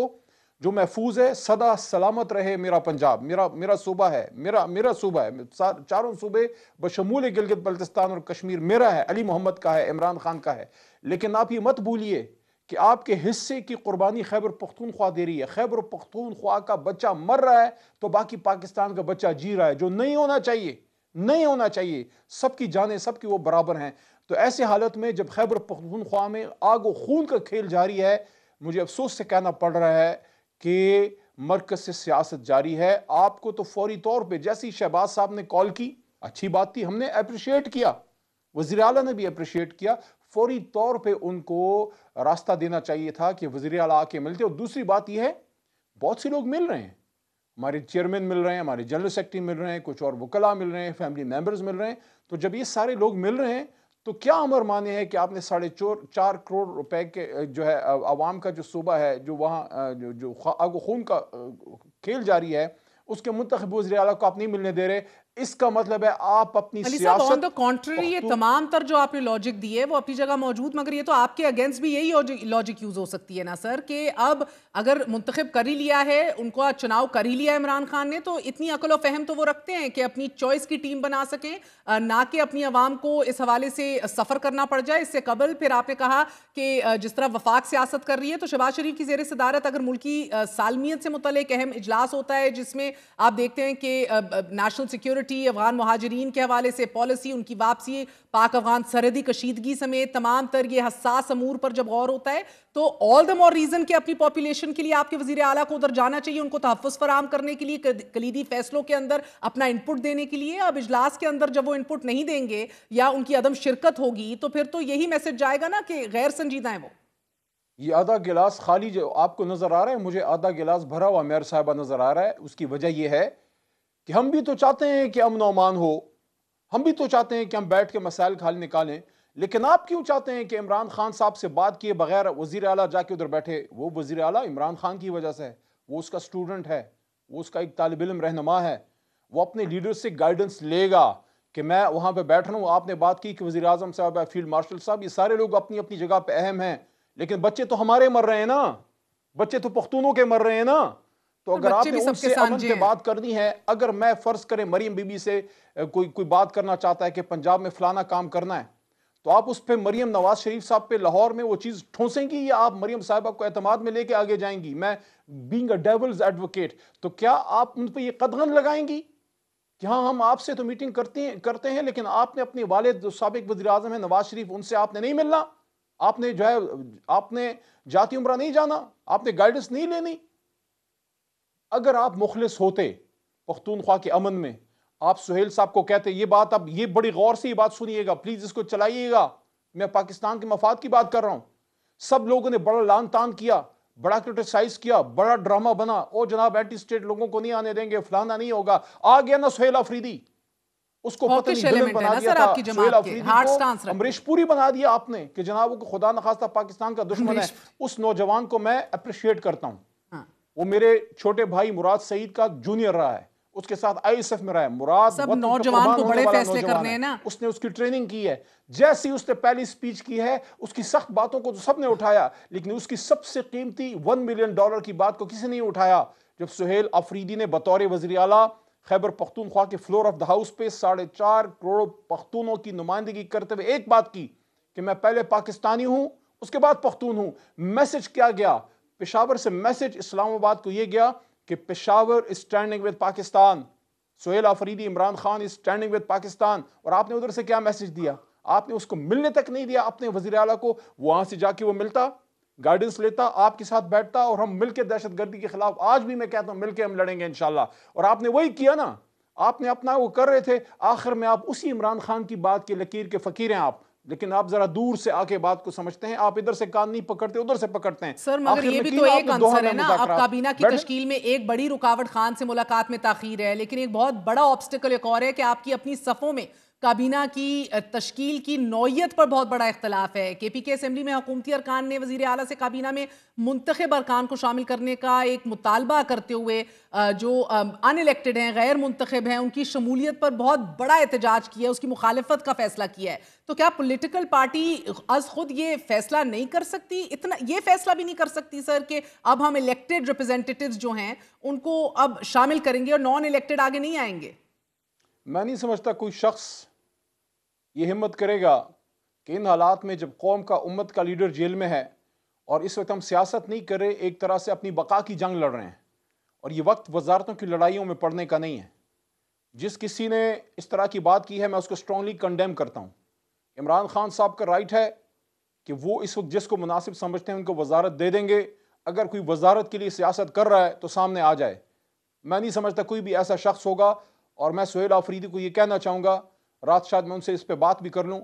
Speaker 9: जो महफूज है, सदा सलामत रहे मेरा पंजाब, मेरा सूबा है, मेरा सूबा है, चारों सूबे बशमूल गिलगित बल्तिस्तान और कश्मीर मेरा है, अली मोहम्मद का है, इमरान खान का है। लेकिन आप ये मत भूलिए कि आपके हिस्से की कुर्बानी खैबर पख्तूनख्वा दे रही है। खैबर पख्तूनख्वा का बच्चा मर रहा है तो बाकी पाकिस्तान का बच्चा जी रहा है, जो नहीं होना चाहिए, नहीं होना चाहिए। सबकी जानें सबकी वो बराबर हैं। تو ایسے حالت میں جب خیبر پختونخوا میں آگ و خون کا کھیل جاری ہے، مجھے افسوس سے کہنا پڑ رہا ہے کہ مرکز سے سیاست جاری ہے. آپ کو تو فوری طور پہ جیسی شہباز صاحب نے کال کی، اچھی بات تھی، ہم نے اپریشیٹ کیا، وزیر اعلیٰ نے بھی اپریشیٹ کیا، فوری طور پہ ان کو راستہ دینا چاہیے تھا کہ وزیر اعلیٰ آ کے ملتے. اور دوسری بات یہ ہے، بہت سے لوگ مل رہے ہیں، ہمارے چیئرمین مل رہے ہیں، ہمارے جنرل سیکرٹری مل رہے ہیں، کچھ اور وکلاء مل رہے ہیں، فیملی ممبرز مل رہے ہیں. تو جب یہ سارے لوگ مل رہے ہیں تو کیا امر مانے ہے کہ آپ نے 4.5 کروڑ روپے کے جو ہے عوام کا جو صوبہ ہے، جو وہاں جو آگ و خون کا کھیل جاری ہے، اس کے منتخب وزیر اعلیٰ کو آپ نہیں ملنے دے رہے. اس کا مطلب ہے آپ اپنی
Speaker 2: صاحب آن دا کانٹری یہ تمام تر جو آپ نے لاجک دی ہے وہ اپنی جگہ موجود، مگر یہ تو آپ کے اگینسٹ بھی یہی لاجک یوز ہو سکتی ہے نا سر، کہ اب اگر منتخب کر ہی لیا ہے، ان کو چناؤ کر ہی لیا عمران خان نے، تو اتنی عقل و فہم تو وہ رکھتے ہیں کہ اپنی چوائس کی ٹیم بنا سکیں، نہ کہ اپنی عوام کو اس حوالے سے سفر کرنا پڑ جائے. اس سے قبل پھر آپ نے کہا کہ جس طرح وفاق سیاست کر رہی ہے، تو شہباز شریف کی زیر صدارت اگر ملکی سالمیت سے متعلق اہم اجلاس ہوتا ہے جس میں آپ دیکھتے ہیں کہ نیشنل سیکیورٹی، افغان مہاجرین کے حوالے سے پالیسی، ان کی واپسی، پاک افغان سرحدی کشیدگی سمیت تمام تر یہ حساس امور پر جب غور ہوتا ہے، تو آل دا مور ریزن کہ اپنی پاپولیشن کے لیے آپ کے وزیر اعلیٰ کو ادھر جانا چاہیے، ان کو تحفظ فراہم کرنے کے لیے، کلیدی فیصلوں کے اندر اپنا انپٹ دینے کے لیے. اب اجلاس کے اندر جب وہ انپٹ نہیں دیں گے یا ان کی عدم شرکت ہوگی تو پھر تو یہی میسج جائے گا نا کہ غیر سنجیدہ ہیں وہ.
Speaker 9: یہ آدھا گلاس خالی جو آپ کو نظر آ رہا ہے، مجھے آدھا گلاس بھرا ہوا میئر صاحبہ نظر آ رہا ہے. اس کی وجہ یہ ہے کہ ہم بھی تو چاہتے ہیں کہ امن و امان ہو، ہم بھی تو چاہتے ہیں کہ ہم بیٹھ کے مسائل حل نکالیں، لیکن آپ کیوں چاہتے ہیں کہ عمران خان صاحب سے بات کیے بغیر وزیر اعلیٰ جا کے ادھر بیٹھے؟ وہ وزیر اعلیٰ عمران خان کی وجہ سے ہے، وہ اس کا سٹوڈنٹ ہے، وہ اس کا ایک طالب علم رہنما ہے، وہ اپنے لیڈر سے گائیڈنس لے گا کہ میں وہاں پہ بیٹھ رہا ہوں. آپ نے بات کی کہ وزیر اعظم صاحب، فیلڈ مارشل صاحب، یہ سارے لوگ اپنی اپنی جگہ پہ اہم ہیں، لیکن بچے تو ہمارے مر رہے ہیں نا، بچے تو پختونوں کے مر رہے ہیں نا. تو اگر آپ نے ان سے امن پہ بات کرنی ہے، اگر میں فرض کریں مریم بی بی سے کوئی بات کرنا چاہتا ہے کہ پنجاب میں فلانا کام کرنا ہے، تو آپ اس پہ مریم نواز شریف صاحب پہ لاہور میں وہ چیز ٹھونسیں گی یا آپ مریم صاحبہ کو اعتماد میں لے کے آگے جائیں گی؟ میں بینگ اے ڈیولز ایڈوکیٹ، تو کیا آپ ان پہ یہ قدغن لگائیں گی کہ ہاں ہم آپ سے تو میٹنگ کرتے ہیں، لیکن آپ نے اپنے والد جو سابق وزیر اعظم ہیں نواز شریف، ان سے آپ نے نہیں ملنا، آپ نے جو ہے آپ نے جاتی عمرہ نہیں جانا، آپ نے گائیڈنس نہیں لینی. اگر آپ مخلص ہوتے پختونخوا کے امن میں، آپ سہیل صاحب کو کہتے یہ بات، اب یہ بڑی غور سے یہ بات سنیے گا پلیز، اس کو چلائیے گا، میں پاکستان کے مفاد کی بات کر رہا ہوں. سب لوگوں نے بڑا لان تان کیا، بڑا کرٹیسائز کیا، بڑا ڈرامہ بنا، او جناب اینٹی اسٹیٹ لوگوں کو نہیں آنے دیں گے، فلانا نہیں ہوگا. آ گیا نا سہیل آفریدی، اس کو پتہ نہیں ویلن بنا دیا تھا، سہیل آفریدی کو امریش پوری بنا دیا آپ نے کہ جناب وہ خدا نخواستہ پاکستان کا دشمن ہے. اس نوجوان کو میں اپریشیٹ کرتا ہوں، وہ میرے چھوٹے بھائی مراد سعید کا جونیئر رہا ہے، اس کے ساتھ آئی ایس ایف میں رہا ہے. مراد
Speaker 2: سب نوجوان کو بڑے فیصلے کرنے ہیں نا،
Speaker 9: اس نے اس کی ٹریننگ کی ہے. جیسی اس نے پہلی سپیچ کی ہے، اس کی سخت باتوں کو تو سب نے اٹھایا، لیکن اس کی سب سے قیمتی $1 ملین کی بات کو کسی نہیں اٹھایا. جب سہیل آفریدی نے بطور وزیر اعلیٰ خیبر پختونخوا کے فلور آف دا ہاؤس پہ 4.5 کروڑ پختونوں کی نمائندگی کرتے ہوئے ایک بات کی کہ میں پہلے پاکستانی ہوں، اس کے بعد پختون ہوں. میسج کیا گیا پشاور سے؟ میسج اسلام آباد کو یہ گیا کہ Peshawar is standing with Pakistan, Sohail Afridi, Imran is standing with Pakistan. اور آپ نے ادھر سے کیا میسج دیا؟ آپ نے اس کو ملنے تک نہیں دیا اپنے وزیر اعلیٰ کو. وہاں سے جا کے وہ ملتا، گائیڈنس لیتا، آپ کے ساتھ بیٹھتا، اور ہم مل کے دہشت گردی کے خلاف، آج بھی میں کہتا ہوں مل کے ہم لڑیں گے انشاءاللہ. اور آپ نے وہی کیا نا، آپ نے اپنا وہ کر رہے تھے. آخر میں آپ اسی عمران خان کی بات کے لکیر کے فقیر ہیں آپ، لیکن آپ ذرا دور سے آ کے بات کو سمجھتے ہیں. آپ ادھر سے کان نہیں پکڑتے، ادھر سے پکڑتے ہیں.
Speaker 2: سر مگر یہ بھی تو ایک عنصر ہے نا، اب کابینہ کی تشکیل میں ایک بڑی رکاوٹ خان سے ملاقات میں تاخیر ہے، لیکن ایک بہت بڑا آبسٹیکل ایک اور ہے کہ آپ کی اپنی صفوں میں کابینہ کی تشکیل کی نوعیت پر بہت بڑا اختلاف ہے. کے پی کے اسمبلی میں حکومتی ارکان نے وزیر اعلیٰ سے کابینہ میں منتخب ارکان کو شامل کرنے کا ایک مطالبہ کرتے ہوئے جو ان الیکٹڈ ہیں، غیر منتخب ہیں، ان کی شمولیت پر بہت بڑا احتجاج کیا ہے، اس کی مخالفت کا فیصلہ کیا ہے. تو کیا پولیٹیکل پارٹی از خود یہ فیصلہ نہیں کر سکتی، اتنا یہ فیصلہ بھی نہیں کر سکتی سر کہ اب ہم الیکٹڈ ریپرزینٹیٹیوز جو ہیں ان کو اب شامل کریں گے اور نان الیکٹڈ آگے نہیں آئیں گے؟
Speaker 9: میں نہیں سمجھتا کوئی شخص یہ ہمت کرے گا کہ ان حالات میں جب قوم کا، امت کا لیڈر جیل میں ہے اور اس وقت ہم سیاست نہیں کر رہے، ایک طرح سے اپنی بقا کی جنگ لڑ رہے ہیں، اور یہ وقت وزارتوں کی لڑائیوں میں پڑنے کا نہیں ہے. جس کسی نے اس طرح کی بات کی ہے میں اس کو اسٹرانگلی کنڈیم کرتا ہوں. عمران خان صاحب کا رائٹ ہے کہ وہ اس وقت جس کو مناسب سمجھتے ہیں ان کو وزارت دے دیں گے. اگر کوئی وزارت کے لیے سیاست کر رہا ہے تو سامنے آ جائے. میں نہیں سمجھتا کوئی بھی ایسا شخص ہوگا, اور میں سہیل آفریدی کو یہ کہنا چاہوں گا, رات شاید میں ان سے اس پہ بات بھی کر لوں,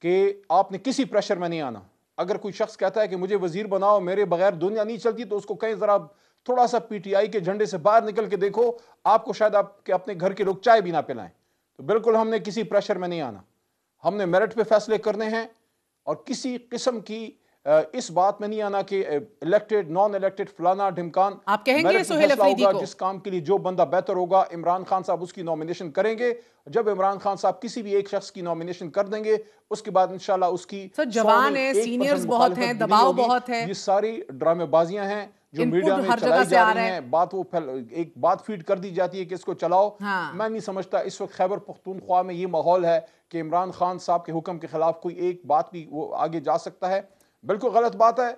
Speaker 9: کہ آپ نے کسی پریشر میں نہیں آنا. اگر کوئی شخص کہتا ہے کہ مجھے وزیر بناؤ, میرے بغیر دنیا نہیں چلتی, تو اس کو کہیں ذرا تھوڑا سا پی ٹی آئی کے جھنڈے سے باہر نکل کے دیکھو, آپ کو شاید آپ کے اپنے گھر کے لوگ چائے بھی نہ پلائیں. تو بالکل ہم نے کسی پریشر میں نہیں آنا. ہم نے میرٹ پہ فیصلے کرنے ہیں, اور کسی قسم کی اس بات میں نہیں آنا کہ الیکٹڈ نان الیکٹڈ فلانا ڈھمکان.
Speaker 2: آپ کہیں گے سہیل افریدی کو
Speaker 9: جس کام کے لیے جو بندہ بہتر ہوگا, عمران خان صاحب اس کی نومینیشن کریں گے. جب عمران خان صاحب کسی بھی ایک شخص کی نومینیشن کر دیں گے, اس کے بعد انشاءاللہ اس کی
Speaker 2: جوان ہے, سینئرز بہت ہیں, دباؤ بہت ہے.
Speaker 9: یہ ساری ڈرامے بازیاں ہیں جو میڈیا میں چلائی جا رہی ہیں. ایک بات فیڈ کر دی جاتی ہے کہ اس کو چلاؤ. میں نہیں سمجھتا اس وقت خیبر پختونخوا میں یہ ماحول ہے کہ عمران خان صاحب کے حکم کے خلاف کوئی ایک بات بھی وہ آگے جا سکتا ہے. بالکل غلط بات ہے.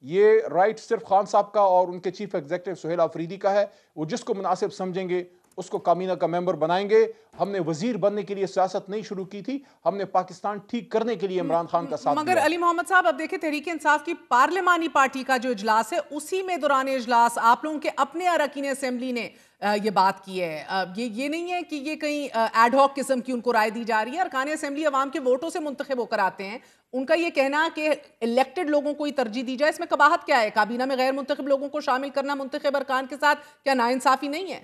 Speaker 9: یہ رائٹ صرف خان صاحب کا اور ان کے چیف ایگزیکٹو سہیل آفریدی کا ہے. وہ جس کو مناسب سمجھیں گے اس کو کابینہ کا ممبر بنائیں گے. ہم نے وزیر بننے کے لیے سیاست نہیں شروع کی تھی, ہم نے پاکستان ٹھیک کرنے کے لیے عمران خان کا ساتھ دیا.
Speaker 2: مگر علی محمد صاحب, اب دیکھیں تحریک انصاف کی پارلیمانی پارٹی کا جو اجلاس ہے, اسی میں دوران اجلاس آپ لوگوں کے اپنے اراکین اسمبلی نے یہ بات کی ہے. یہ نہیں ہے کہ یہ کہیں ایڈ ہاک قسم کی ان کو رائے دی جا رہی ہے. ارکان اسمبلی عوام کے ووٹوں سے منتخب ہو کر آتے ہیں. ان کا یہ کہنا کہ الیکٹڈ لوگوں کو ہی ترجیح دی جائے, اس میں قباحت کیا ہے؟ کابینہ میں غیر منتخب لوگوں کو شامل کرنا منتخب ارکان کے ساتھ کیا ناانصافی نہیں ہے؟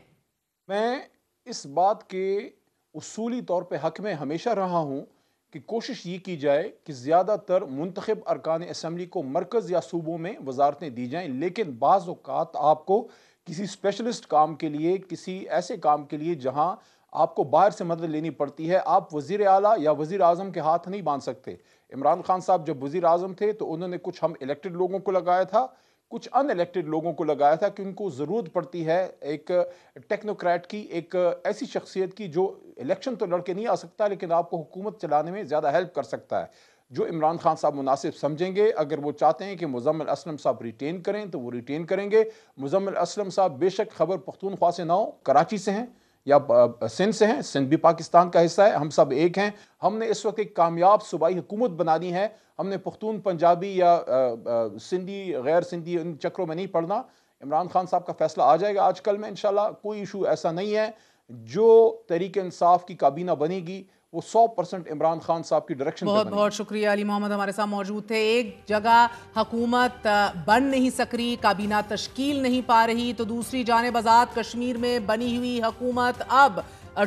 Speaker 9: میں اس بات کے اصولی طور پہ حق میں ہمیشہ رہا ہوں کہ کوشش یہ کی جائے کہ زیادہ تر منتخب ارکان اسمبلی کو مرکز یا صوبوں میں وزارتیں دی جائیں. لیکن بعض اوقات آپ کو کسی اسپیشلسٹ کام کے لیے, کسی ایسے کام کے لیے جہاں آپ کو باہر سے مدد لینی پڑتی ہے, آپ وزیر اعلیٰ یا وزیر اعظم کے ہاتھ نہیں باندھ سکتے. عمران خان صاحب جب وزیر اعظم تھے تو انہوں نے کچھ ہم الیکٹڈ لوگوں کو لگایا تھا, کچھ ان الیکٹڈ لوگوں کو لگایا تھا, کہ ان کو ضرورت پڑتی ہے ایک ٹیکنوکریٹ کی, ایک ایسی شخصیت کی جو الیکشن تو لڑ کے نہیں آ سکتا لیکن آپ کو حکومت چلانے میں زیادہ ہیلپ کر سکتا ہے. جو عمران خان صاحب مناسب سمجھیں گے. اگر وہ چاہتے ہیں کہ مزمل اسلم صاحب ریٹین کریں تو وہ ریٹین کریں گے. مزمل اسلم صاحب بے شک خیبر پختونخوا سے نہ ہو, کراچی سے ہیں یا سندھ سے ہیں. سندھ بھی پاکستان کا حصہ ہے, ہم سب ایک ہیں. ہم نے اس وقت ایک کامیاب صوبائی حکومت بنانی ہے. ہم نے پختون, پنجابی یا سندھی, غیر سندھی ان چکروں میں نہیں پڑنا. عمران خان صاحب کا فیصلہ آ جائے گا آج کل میں انشاءاللہ. کوئی ایشو ایسا نہیں ہے. جو تحریک انصاف کی کابینہ بنے گی وہ 100% عمران خان صاحب کی ڈائریکشن پہ بنے گی.
Speaker 2: بہت بہت شکریہ. علی محمد ہمارے ساتھ موجود تھے. ایک جگہ حکومت بن نہیں سک رہی, کابینہ تشکیل نہیں پا رہی, تو دوسری جانب آزاد کشمیر میں بنی ہوئی حکومت اب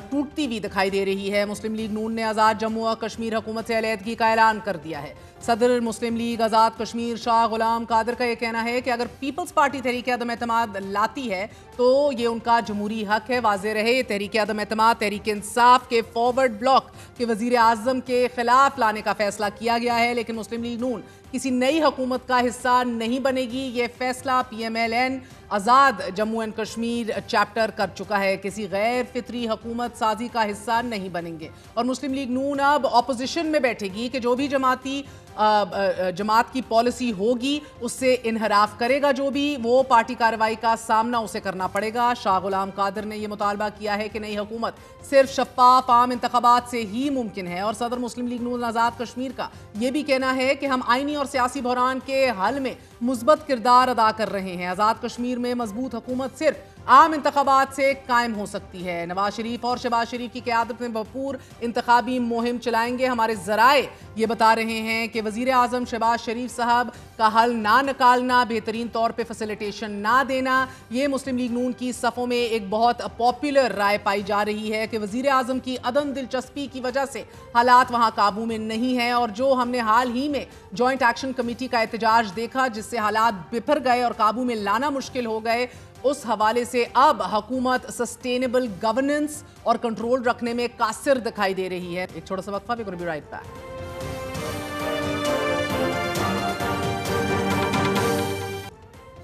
Speaker 2: ٹوٹتی ہوئی دکھائی دے رہی ہے. مسلم لیگ نون نے آزاد جموں و کشمیر حکومت سے علیحدگی کا اعلان کر دیا ہے. صدر مسلم لیگ آزاد کشمیر شاہ غلام قادر کا یہ کہنا ہے کہ اگر پیپلز پارٹی تحریک عدم اعتماد لاتی ہے تو یہ ان کا جمہوری حق ہے. واضح رہے تحریک عدم اعتماد تحریک انصاف کے فارورڈ بلاک کے وزیر اعظم کے خلاف لانے کا فیصلہ کیا گیا ہے, لیکن مسلم لیگ نون کسی نئی حکومت کا حصہ نہیں بنے گی. یہ فیصلہ P M L N Azad Jammu and Kashmir chapter کر چکا ہے. کسی غیر فطری حکومت سازی کا حصہ نہیں بنیں گے, اور مسلم لیگ نون اب اپوزیشن میں بیٹھے گی کہ جو بھی جماعت کی پالیسی ہوگی اس سے انحراف کرے گا جو بھی, وہ پارٹی کارروائی کا سامنا اسے کرنا پڑے گا. شاہ غلام قادر نے یہ مطالبہ کیا ہے کہ نئی حکومت صرف شفاف عام انتخابات سے ہی ممکن ہے. اور صدر مسلم لیگ نون آزاد کشمیر کا یہ بھی کہنا ہے کہ ہم آئینی اور سیاسی بحران کے حل میں مثبت کردار ادا کر رہے ہیں. آزاد کشمیر میں مضبوط حکومت صرف عام انتخابات سے قائم ہو سکتی ہے. نواز شریف اور شہباز شریف کی قیادت میں بھرپور انتخابی مہم چلائیں گے. ہمارے ذرائع یہ بتا رہے ہیں کہ وزیر اعظم شہباز شریف صاحب کا حل نہ نکالنا, بہترین طور پہ فیسیلیٹیشن نہ دینا, یہ مسلم لیگ نون کی صفوں میں ایک بہت پاپولر رائے پائی جا رہی ہے کہ وزیر اعظم کی عدم دلچسپی کی وجہ سے حالات وہاں قابو میں نہیں ہیں. اور جو ہم نے حال ہی میں جوائنٹ ایکشن کمیٹی کا احتجاج دیکھا جس سے حالات بپھر گئے اور قابو میں لانا مشکل ہو گئے, اس حوالے سے اب حکومت سسٹینیبل گورننس اور کنٹرول رکھنے میں قاصر دکھائی دے رہی ہے. ایک چھوٹا سا وقفہ, بھی رائٹ بیک.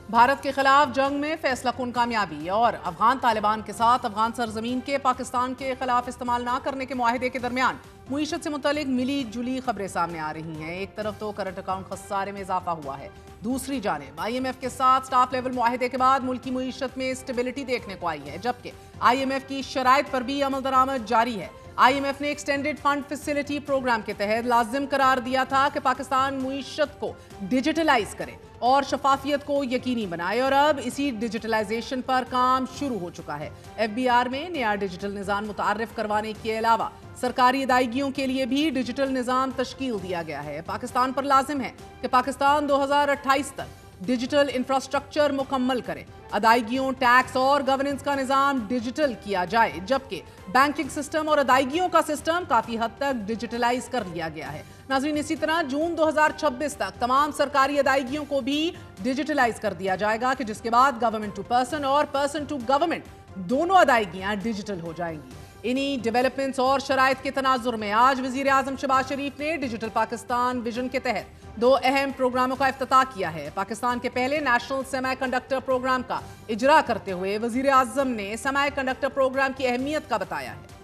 Speaker 2: بھارت کے خلاف جنگ میں فیصلہ کن کامیابی اور افغان طالبان کے ساتھ افغان سرزمین کے پاکستان کے خلاف استعمال نہ کرنے کے معاہدے کے درمیان معیشت سے متعلق ملی جلی خبریں سامنے آ رہی ہیں. ایک طرف تو کرنٹ اکاؤنٹ خسارے میں اضافہ ہوا ہے, دوسری جانب آئی ایم ایف کے ساتھ سٹاف لیول معاہدے کے بعد ملکی معیشت میں اسٹیبلٹی دیکھنے کو آئی ہے, جبکہ آئی ایم ایف کی شرائط پر بھی عمل درآمد جاری ہے. IMF ने एक्सटेंडेड फंड फैसिलिटी प्रोग्राम के तहत लाजिम करार दिया था कि पाकिस्तान मुईशत को डिजिटलाइज करे और शफाफियत को यकीनी बनाए, और अब इसी डिजिटलाइजेशन पर काम शुरू हो चुका है। FBR में नया डिजिटल निज़ाम मुतारिफ करवाने के अलावा सरकारी अदायगियों के लिए भी डिजिटल निज़ाम तश्कील दिया गया है। पाकिस्तान पर लाजिम है कि पाकिस्तान 2028 तक डिजिटल इंफ्रास्ट्रक्चर मुकम्मल करे, अदायगियों, टैक्स और गवर्नेंस का निज़ाम डिजिटल किया जाए, जबकि बैंकिंग सिस्टम और अदायगियों का सिस्टम काफ़ी हद तक डिजिटलाइज कर लिया गया है। नाज़रीन, इसी तरह जून 2026 तक तमाम सरकारी अदायगियों को भी डिजिटलाइज कर दिया जाएगा कि जिसके बाद गवर्नमेंट टू पर्सन और पर्सन टू गवर्नमेंट दोनों अदायगियाँ डिजिटल हो जाएंगी। इन्हीं डेवलपमेंट्स और शराइत के तनाजुर में आज वज़ीर आज़म शहबाज शरीफ ने डिजिटल पाकिस्तान विजन के तहत 2 अहम प्रोग्रामों का इफ्तिताह किया है। पाकिस्तान के पहले नेशनल सेमी कंडक्टर प्रोग्राम का इजरा करते हुए वज़ीर आज़म ने सेमी कंडक्टर प्रोग्राम की अहमियत का बताया है।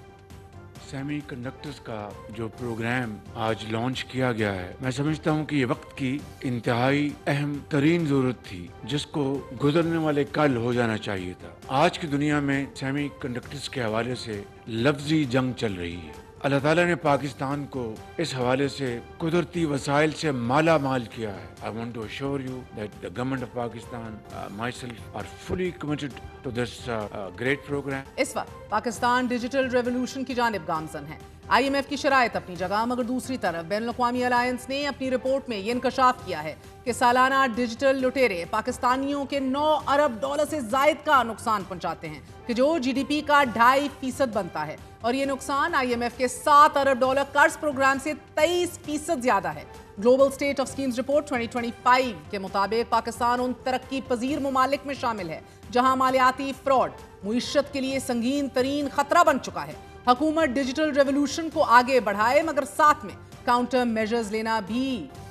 Speaker 10: सेमी कंडक्टर्स का जो प्रोग्राम आज लॉन्च किया गया है, मैं समझता हूँ कि ये वक्त की इंतहाई अहम तरीन जरूरत थी, जिसको गुजरने वाले कल हो जाना चाहिए था। आज की दुनिया में सेमी कंडक्टर्स के हवाले से लफ्जी जंग चल रही है। अल्लाह ताला ने पाकिस्तान को इस हवाले से कुदरती वसाइल से माला माल किया है। I want to assure you that the government of Pakistan, myself, are fully committed to this great program.
Speaker 2: इस वक्त पाकिस्तान डिजिटल रेवोल्यूशन की जानिब गामजन है। IMF की शराइत अपनी जगह, मगर दूसरी तरफ बैनुल-अक़वामी अलायंस ने अपनी रिपोर्ट में ये इंकशाफ किया है कि सालाना डिजिटल लुटेरे पाकिस्तानियों के 9 अरब डॉलर से जायद का नुकसान पहुंचाते हैं, कि जो GDP का 2.5% बनता है, और ये नुकसान IMF के 7 अरब डॉलर कर्ज प्रोग्राम से 23% ज्यादा है। Global state of schemes report 2025 के मुताबिक पाकिस्तान उन तरक्की पजीर ममालिक में शामिल है जहां मालियाती फ्रॉड मुईशत के लिए संगीन तरीन खतरा बन चुका है। हुकूमत डिजिटल रेवोल्यूशन को आगे बढ़ाए, मगर साथ में काउंटर मेजर्स लेना भी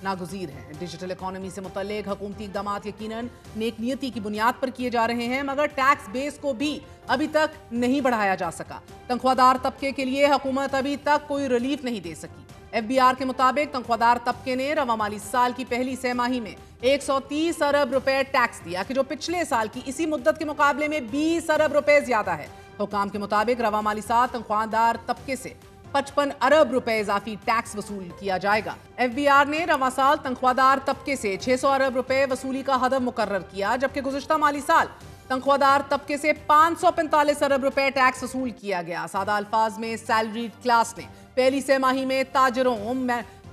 Speaker 2: नागुज़ीर है। डिजिटल इकोनॉमी से मुतल्लिक हुकूमती इक़दाम यकीनन नेक नियति की बुनियाद पर किए जा रहे हैं, मगर टैक्स बेस को भी अभी तक नहीं बढ़ाया जा सका। तनख्वाहदार तबके के लिए हुकूमत अभी तक कोई रिलीफ नहीं दे सकी। FBR के मुताबिक तनख्वाहदार तबके ने रवा माली साल की पहली सहमाही में 130 अरब रुपए टैक्स दिया, कि जो पिछले साल की इसी मुद्दत के मुकाबले में 20 अरब रुपए ज्यादा है। हुकाम के मुताबिक रवा माली साल तनख्वाहदार तबके से 55 अरब रुपए इजाफी टैक्स वसूल किया जाएगा। FBR ने रवा साल तनख्वाहदार तबके से 600 अरब रुपए वसूली का हदफ मुकर्रर किया, जबकि गुज़श्ता माली साल तनख्वाहदार तबके से 545 अरब रुपए टैक्स वसूल किया गया। सादा अल्फाज में सैलरीड क्लास ने पहली सहमाही में ताजरों,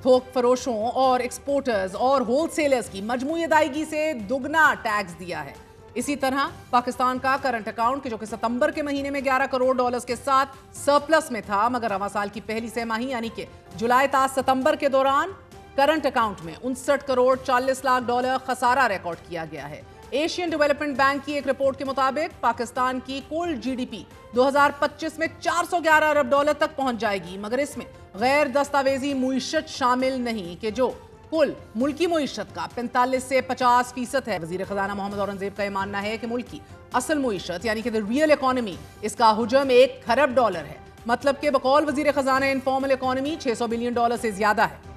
Speaker 2: थोक फरोशों और एक्सपोर्टर्स और होलसेलर्स की मजमूई अदायगी से दुगना टैक्स दिया है। इसी तरह पाकिस्तान का करंट अकाउंट, जो कि सितंबर के महीने में 11 करोड़ डॉलर्स के साथ सरप्लस में था, मगर रवा साल की पहली सहमाही यानी कि जुलाई ता सितंबर के दौरान करंट अकाउंट में 59 करोड़ 40 लाख डॉलर खसारा रिकॉर्ड किया गया है। एशियन डेवलपमेंट बैंक की एक रिपोर्ट के मुताबिक पाकिस्तान की कुल GDP 2025 में 411 अरब डॉलर तक पहुंच जाएगी, मगर इसमें गैर दस्तावेजी मुईशत शामिल नहीं, कि जो कुल मुल्की मुईशत का 45 से 50% है। वजीर खजाना मोहम्मद औरंगजेब का यह मानना है कि मुल्क की असल मुईशत यानी कि द रियल इकोनॉमी, इसका हुजम 1 खरब डॉलर है। मतलब के बकौल वजीर खजाना इनफॉर्मल इकोनॉमी 600 बिलियन डॉलर से ज्यादा है।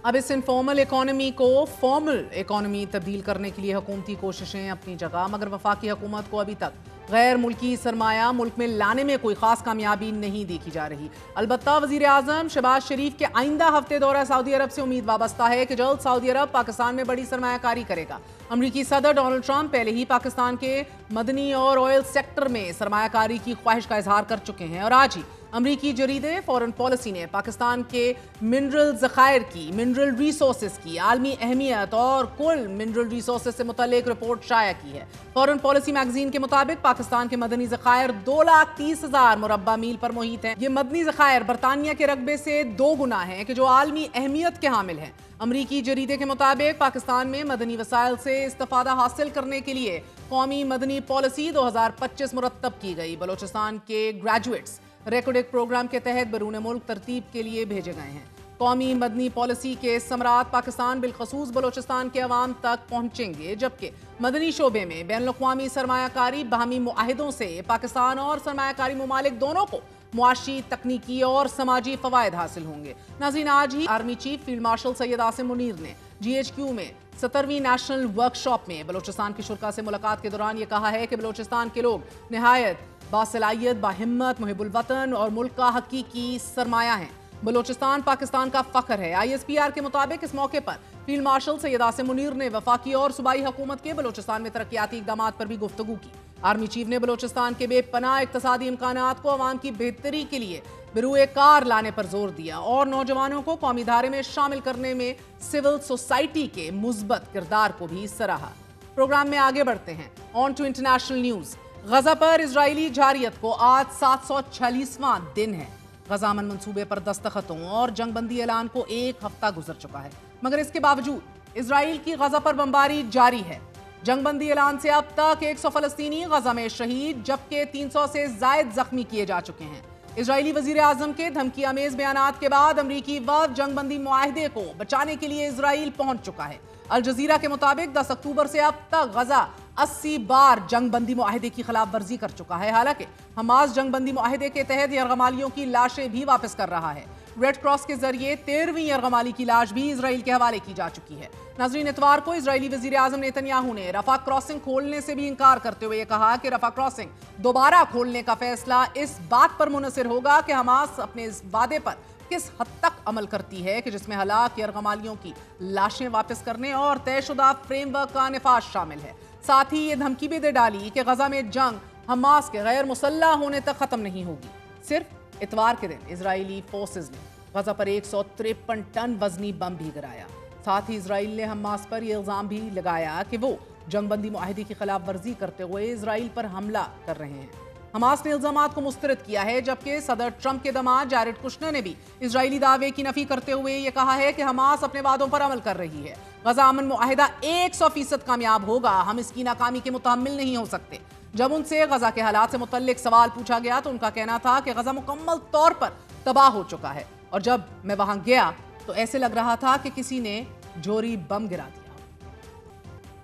Speaker 2: अब इस इनफॉर्मल इकोनॉमी को फॉर्मल इकोनॉमी तब्दील करने के लिए हुकूमती कोशिशें अपनी जगह, मगर वफाकी हुकूमत को अभी तक गैर मुल्की सरमाया मुल्क में लाने में कोई खास कामयाबी नहीं देखी जा रही। अलबत्ता वजीर आज़म शहबाज शरीफ के आइंदा हफ्ते दौरा सऊदी अरब से उम्मीद वाबस्ता है कि जल्द सऊदी अरब पाकिस्तान में बड़ी सरमायाकारी करेगा। अमरीकी सदर डोनाल्ड ट्रंप पहले ही पाकिस्तान के मदनी और ऑयल सेक्टर में सरमायाकारी की ख्वाहिश का इजहार कर चुके हैं, और आज ही अमरीकी जरीदे फॉरेन पॉलिसी ने पाकिस्तान के मिनरल ज़खायर की, मिनरल रिसोर्सेज की आलमी अहमियत और कुल मिनरल रिसोर्सेज से मुतल्लिक रिपोर्ट शाया की है। फॉरेन पॉलिसी मैगजीन के मुताबिक पाकिस्तान के मदनी ज़खायर 2,30,000 मुरब्बा मील पर मुहित हैं। ये मदनी ज़खायर बरतानिया के रकबे से 2 गुना हैं, कि जो आलमी अहमियत के हामिल हैं। अमरीकी जरीदे के मुताबिक पाकिस्तान में मदनी वसाइल से इस्तिफादा हासिल करने के लिए कौमी मदनी पॉलिसी 2025 मुरतब की गई। बलोचिस्तान के ग्रेजुएट्स रेकोडेक प्रोग्राम के तहत बैरून मुल्क तरतीब के लिए भेजे गए हैं। कौमी मदनी पॉलिसी के समरात पाकिस्तान बिलखसूस बलोचिस्तान के अवाम तक पहुंचेंगे, जबकि मदनी शोबे में बैनुल-अक़वामी सरमायाकारी बाहमी मुआहिदों से पाकिस्तान और सरमायाकारी ममालिक दोनों को मुआशी, तकनीकी और समाजी फवायद हासिल होंगे। नाज़रीन, आज ही army chief field marshal Syed Asim Munir ने GHQ में 17वीं नेशनल वर्कशॉप में बलोचिस्तान के शुरा से मुलाकात के दौरान ये कहा है कि बलोचिस्तान के लोग निहायत बासलाहियत, बाहिम्मत, मुहिबुल वतन और मुल्क का हकीकी सरमाया हैं। बलोचिस्तान पाकिस्तान का फख्र है। ISPR के मुताबिक इस मौके पर फील्ड मार्शल सैयद आसिम मुनीर ने वफाकी और सूबाई हुकूमत के बलोचिस्तान में तरक्याती इक़दामात पर भी गुफ्तगू की। आर्मी चीफ ने बलोचिस्तान के बेपनाह इक़्तिसादी इम्कानात को अवाम की बेहतरी के लिए बिरूए कार लाने पर जोर दिया और नौजवानों को कौमी धारे में शामिल करने में सिविल सोसाइटी के मुस्बत किरदार को भी सराहा। प्रोग्राम में आगे बढ़ते हैं। On to international news. Gaza पर इजरायली जारियत को आज 746वां दिन है। गजा अमन मंसूबे पर दस्तखतों और जंगबंदी ऐलान को एक हफ्ता गुजर चुका है, मगर इसके बावजूद इजराइल की गजा पर बमबारी जारी है। जंगबंदी ऐलान से अब तक 100 फलस्तीनी गजा में शहीद जबकि 300 से जायद जख्मी किए जा चुके हैं। इजरायली वजीर आजम के धमकी अमेज बयानात के बाद अमरीकी वफद जंगबंदी मुआहदे को बचाने के लिए इजराइल पहुंच चुका है। अल जजीरा के मुताबिक 10 अक्टूबर से अब तक गजा 80 बार जंगबंदी मुआहदे की खिलाफ वर्जी कर चुका है। हालांकि हमास जंगबंदी मुआहदे के तहत यरगमालियों की लाशें भी वापस कर रहा है। रेड क्रॉस के जरिए 13वीं यरगमाली की लाश भी इजराइल के हवाले की जा चुकी है। नाज़रीन, इतवार को इजरायली वजीर आजम नेतन्याहू ने रफा क्रॉसिंग खोलने से भी इंकार करते हुए कहा कि रफा क्रॉसिंग दोबारा खोलने का फैसला इस बात पर मुनहसिर होगा कि हमास अपने इस वादे पर किस हद तक अमल करती है कि जिसमें हलाक यरगमालियों की लाशें वापस करने और तयशुदा फ्रेमवर्क का निफाज शामिल है। साथ ही ये धमकी भी दे डाली कि गजा में जंग हमास के गैर मुसल्लह होने तक खत्म नहीं होगी। सिर्फ इतवार के दिन इजरायली फोर्सेज ने गजा पर 153 टन वजनी बम भी गिराया। साथ ही इजराइल ने हमास पर यह इल्जाम भी लगाया कि वो जंगबंदी मुआहदे की खिलाफ वर्जी करते हुए इजराइल पर हमला कर रहे हैं। हमास ने इल्जामात को मुस्तरद किया है, जबकि सदर ट्रंप के दामाद जैरेड कुश्नर ने भी इजरायली दावे की नफी करते हुए ये कहा है कि हमास अपने वादों पर अमल कर रही है। गजा अमन मुआहिदा 100% कामयाब होगा, हम इसकी नाकामी के मुतहम्मिल नहीं हो सकते। जब उनसे गजा के हालात से मुतल्लिक सवाल पूछा गया तो उनका कहना था कि गजा मुकम्मल तौर पर तबाह हो चुका है और जब मैं वहां गया तो ऐसे लग रहा था कि किसी ने जोरी बम गिरा दिया।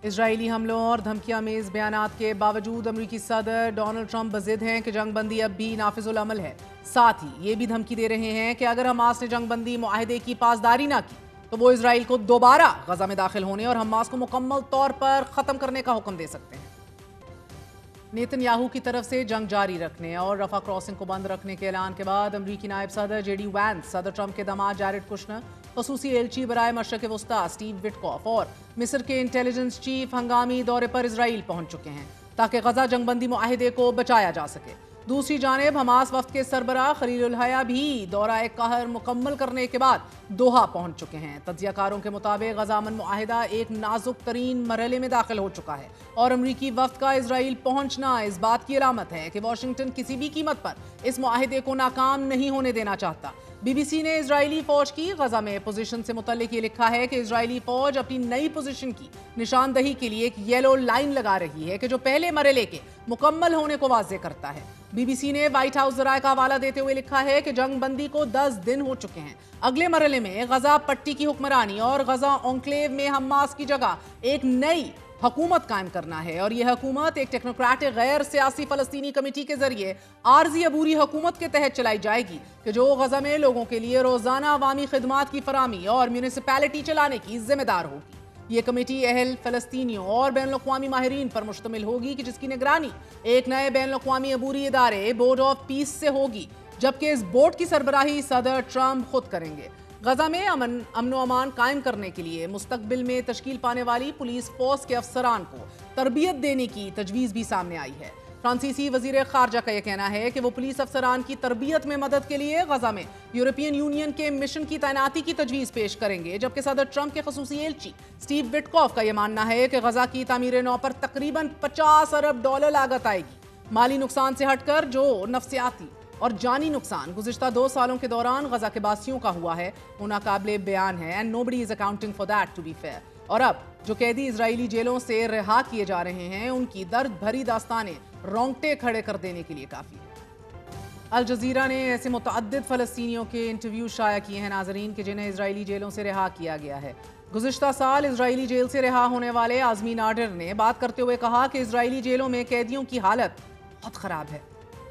Speaker 2: इजरायली हमलों और धमकियां मेज बयानात के बावजूद अमरीकी सदर डोनाल्ड ट्रंप बज़िद हैं कि जंगबंदी अब भी नाफिजुल अमल है। साथ ही ये भी धमकी दे रहे हैं कि अगर हमास ने जंगबंदी मुआहदे की पासदारी ना की तो वो इजराइल को दोबारा गजा में दाखिल होने और हमास को मुकम्मल तौर पर ख़त्म करने का हुक्म दे सकते हैं। नेतन्याहू की तरफ से जंग जारी रखने और रफा क्रॉसिंग को बंद रखने के ऐलान के बाद अमरीकी नायब सदर जेडी वैंस, सदर ट्रंप के दामाद जैरेड कुश्नर, खसूसी एलची बराए मशरक़ वस्ता स्टीव विटकॉफ और मिस्र के इंटेलिजेंस चीफ हंगामी दौरे पर इजराइल पहुंच चुके हैं ताकि गजा जंगबंदी मुआहदे को बचाया जा सके। दूसरी जानिब हमास वफ्द के सरबराह खलील हया भी दौरा कहर मुकम्मल करने के बाद दोहा पहुंच चुके हैं। तज्जियाकारों के मुताबिक गजा अमन मुआहिदा एक नाजुक तरीन मरहले में दाखिल हो चुका है और अमरीकी वफ्द का इजराइल पहुंचना इस बात की अलामत है कि वाशिंगटन किसी भी कीमत पर इस मुआहिदे को नाकाम नहीं होने देना चाहता। BBC ने इजरायली फौज की गजा में पोजीशन से मुतल्लिक ये लिखा है कि इजरायली फौज अपनी नई पोजीशन की निशानदही के लिए एक येलो लाइन लगा रही है कि जो पहले मरहले के मुकम्मल होने को वाज़ेह करता है। BBC ने व्हाइट हाउस ज़राए का हवाला देते हुए लिखा है कि जंग बंदी को 10 दिन हो चुके हैं। अगले मरहले में गजा पट्टी की हुक्मरानी और गजा एन्क्लेव में हमास की जगह एक नई हुकूमत कायम करना है और यह हुकूमत एक टेक्नोक्रेटिक गैर सियासी फलस्तीनी कमेटी के जरिए आर्जी अबूरी हुकूमत के तहत चलाई जाएगी कि जो गजा में लोगों के लिए रोजाना अवामी खिदमात की फरामी और म्यूनिसिपैलिटी चलाने की जिम्मेदार होगी। ये कमेटी अहल फलस्तीनियों और बैनुल अक़वामी माहिरीन पर मुश्तमिल होगी कि जिसकी निगरानी एक नए बैनुल अक़वामी अबूरी इदारे बोर्ड ऑफ पीस से होगी, जबकि इस बोर्ड की सरबराही सदर ट्रंप खुद करेंगे। गजा में अमन व अमान कायम करने के लिए मुस्तकबिल में तश्कील पाने वाली पुलिस फोर्स के अफसरान को तरबियत देने की तजवीज़ भी सामने आई है। फ्रांसीसी वजीर खारजा का यह कहना है कि वो पुलिस अफसरान की तरबियत में मदद के लिए गजा में यूरोपियन यूनियन के मिशन की तैनाती की तजवीज़ पेश करेंगे, जबकि सदर ट्रंप के खसूसी एलची स्टीव विटकॉफ का यह मानना है कि गजा की तामीर नौ पर तकरीबन $50 अरब लागत आएगी। माली नुकसान से हटकर जो नफ्सियाती और जानी नुकसान गुज़िश्ता 2 सालों के दौरान गजा के बासियों का हुआ है वो नाकाबिले बयान है and nobody is accounting for that to be fair. और अब जो कैदी इजरायली जेलों से रिहा किए जा रहे हैं उनकी दर्द भरी दास्तानें रोंगटे खड़े कर देने के लिए काफ़ी है। अल जजीरा ने ऐसे मुतअद्दिद फ़लस्तीनियों के इंटरव्यू शाया किए हैं नाजरीन के जिन्हें इजरायली जेलों से रिहा किया गया है। गुज़िश्ता साल इजरायली जेल से रिहा होने वाले आज़मी नाडिर ने बात करते हुए कहा कि इजरायली जेलों में कैदियों की हालत बहुत ख़राब है।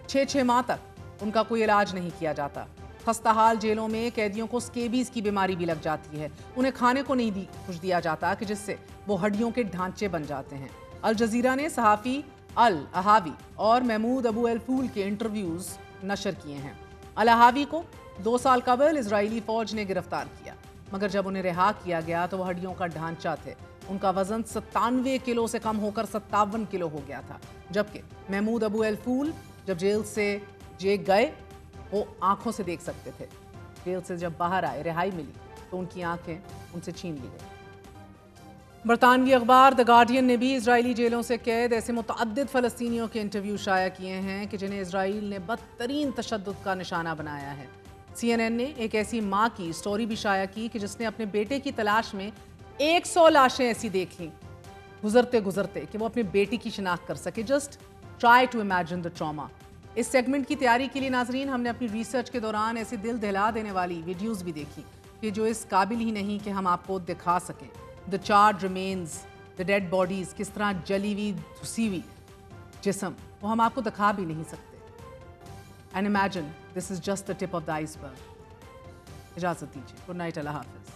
Speaker 2: 6 माह तक उनका कोई इलाज नहीं किया जाता। खस्ताहाल जेलों में कैदियों को स्केबीज की बीमारी भी लग जाती है। उन्हें खाने को नहीं कुछ दिया जाता कि जिससे वो हड्डियों के ढांचे बन जाते हैं। अल जजीरा ने सहाफ़ी अल-अहावी और महमूद अबू अल-फूल के इंटरव्यूज नशर किए हैं। अल-अहावी को 2 साल कबल इजरायली फौज ने गिरफ्तार किया, मगर जब उन्हें रिहा किया गया तो वह हड्डियों का ढांचा थे। उनका वजन 97 किलो से कम होकर 57 किलो हो गया था। जबकि महमूद अबू अल-फूल जब जेल से गए वो आंखों से देख सकते थे। जेल से जब बाहर आए, रिहाई मिली, तो उनकी आंखें उनसे छीन ली गई। बरतानवी अखबार द गार्डियन ने भी इजरायली जेलों से कैद ऐसे मुतअद्दिद फ़लस्तीनियों के इंटरव्यू शाया किए हैं कि जिन्हें इजराइल ने बदतरीन तशद्दुद का निशाना बनाया है। CNN ने एक ऐसी माँ की स्टोरी भी शाया की कि जिसने अपने बेटे की तलाश में 100 लाशें ऐसी देख लीं गुजरते गुजरते कि वो अपने बेटी की शिनाख्त कर सके। Just try to imagine the trauma. इस सेगमेंट की तैयारी के लिए नाजरीन हमने अपनी रिसर्च के दौरान ऐसी दिल दहला देने वाली वीडियोस भी देखी कि जो इस काबिल ही नहीं कि हम आपको दिखा सकें। The charred remains, the dead bodies, किस तरह जली हुई धुसी हुई जिस्म, वो हम आपको दिखा भी नहीं सकते। And imagine this is just the tip of the iceberg. इजाज़त दीजिए, गुड नाइट, अल्लाह हाफ़िज़।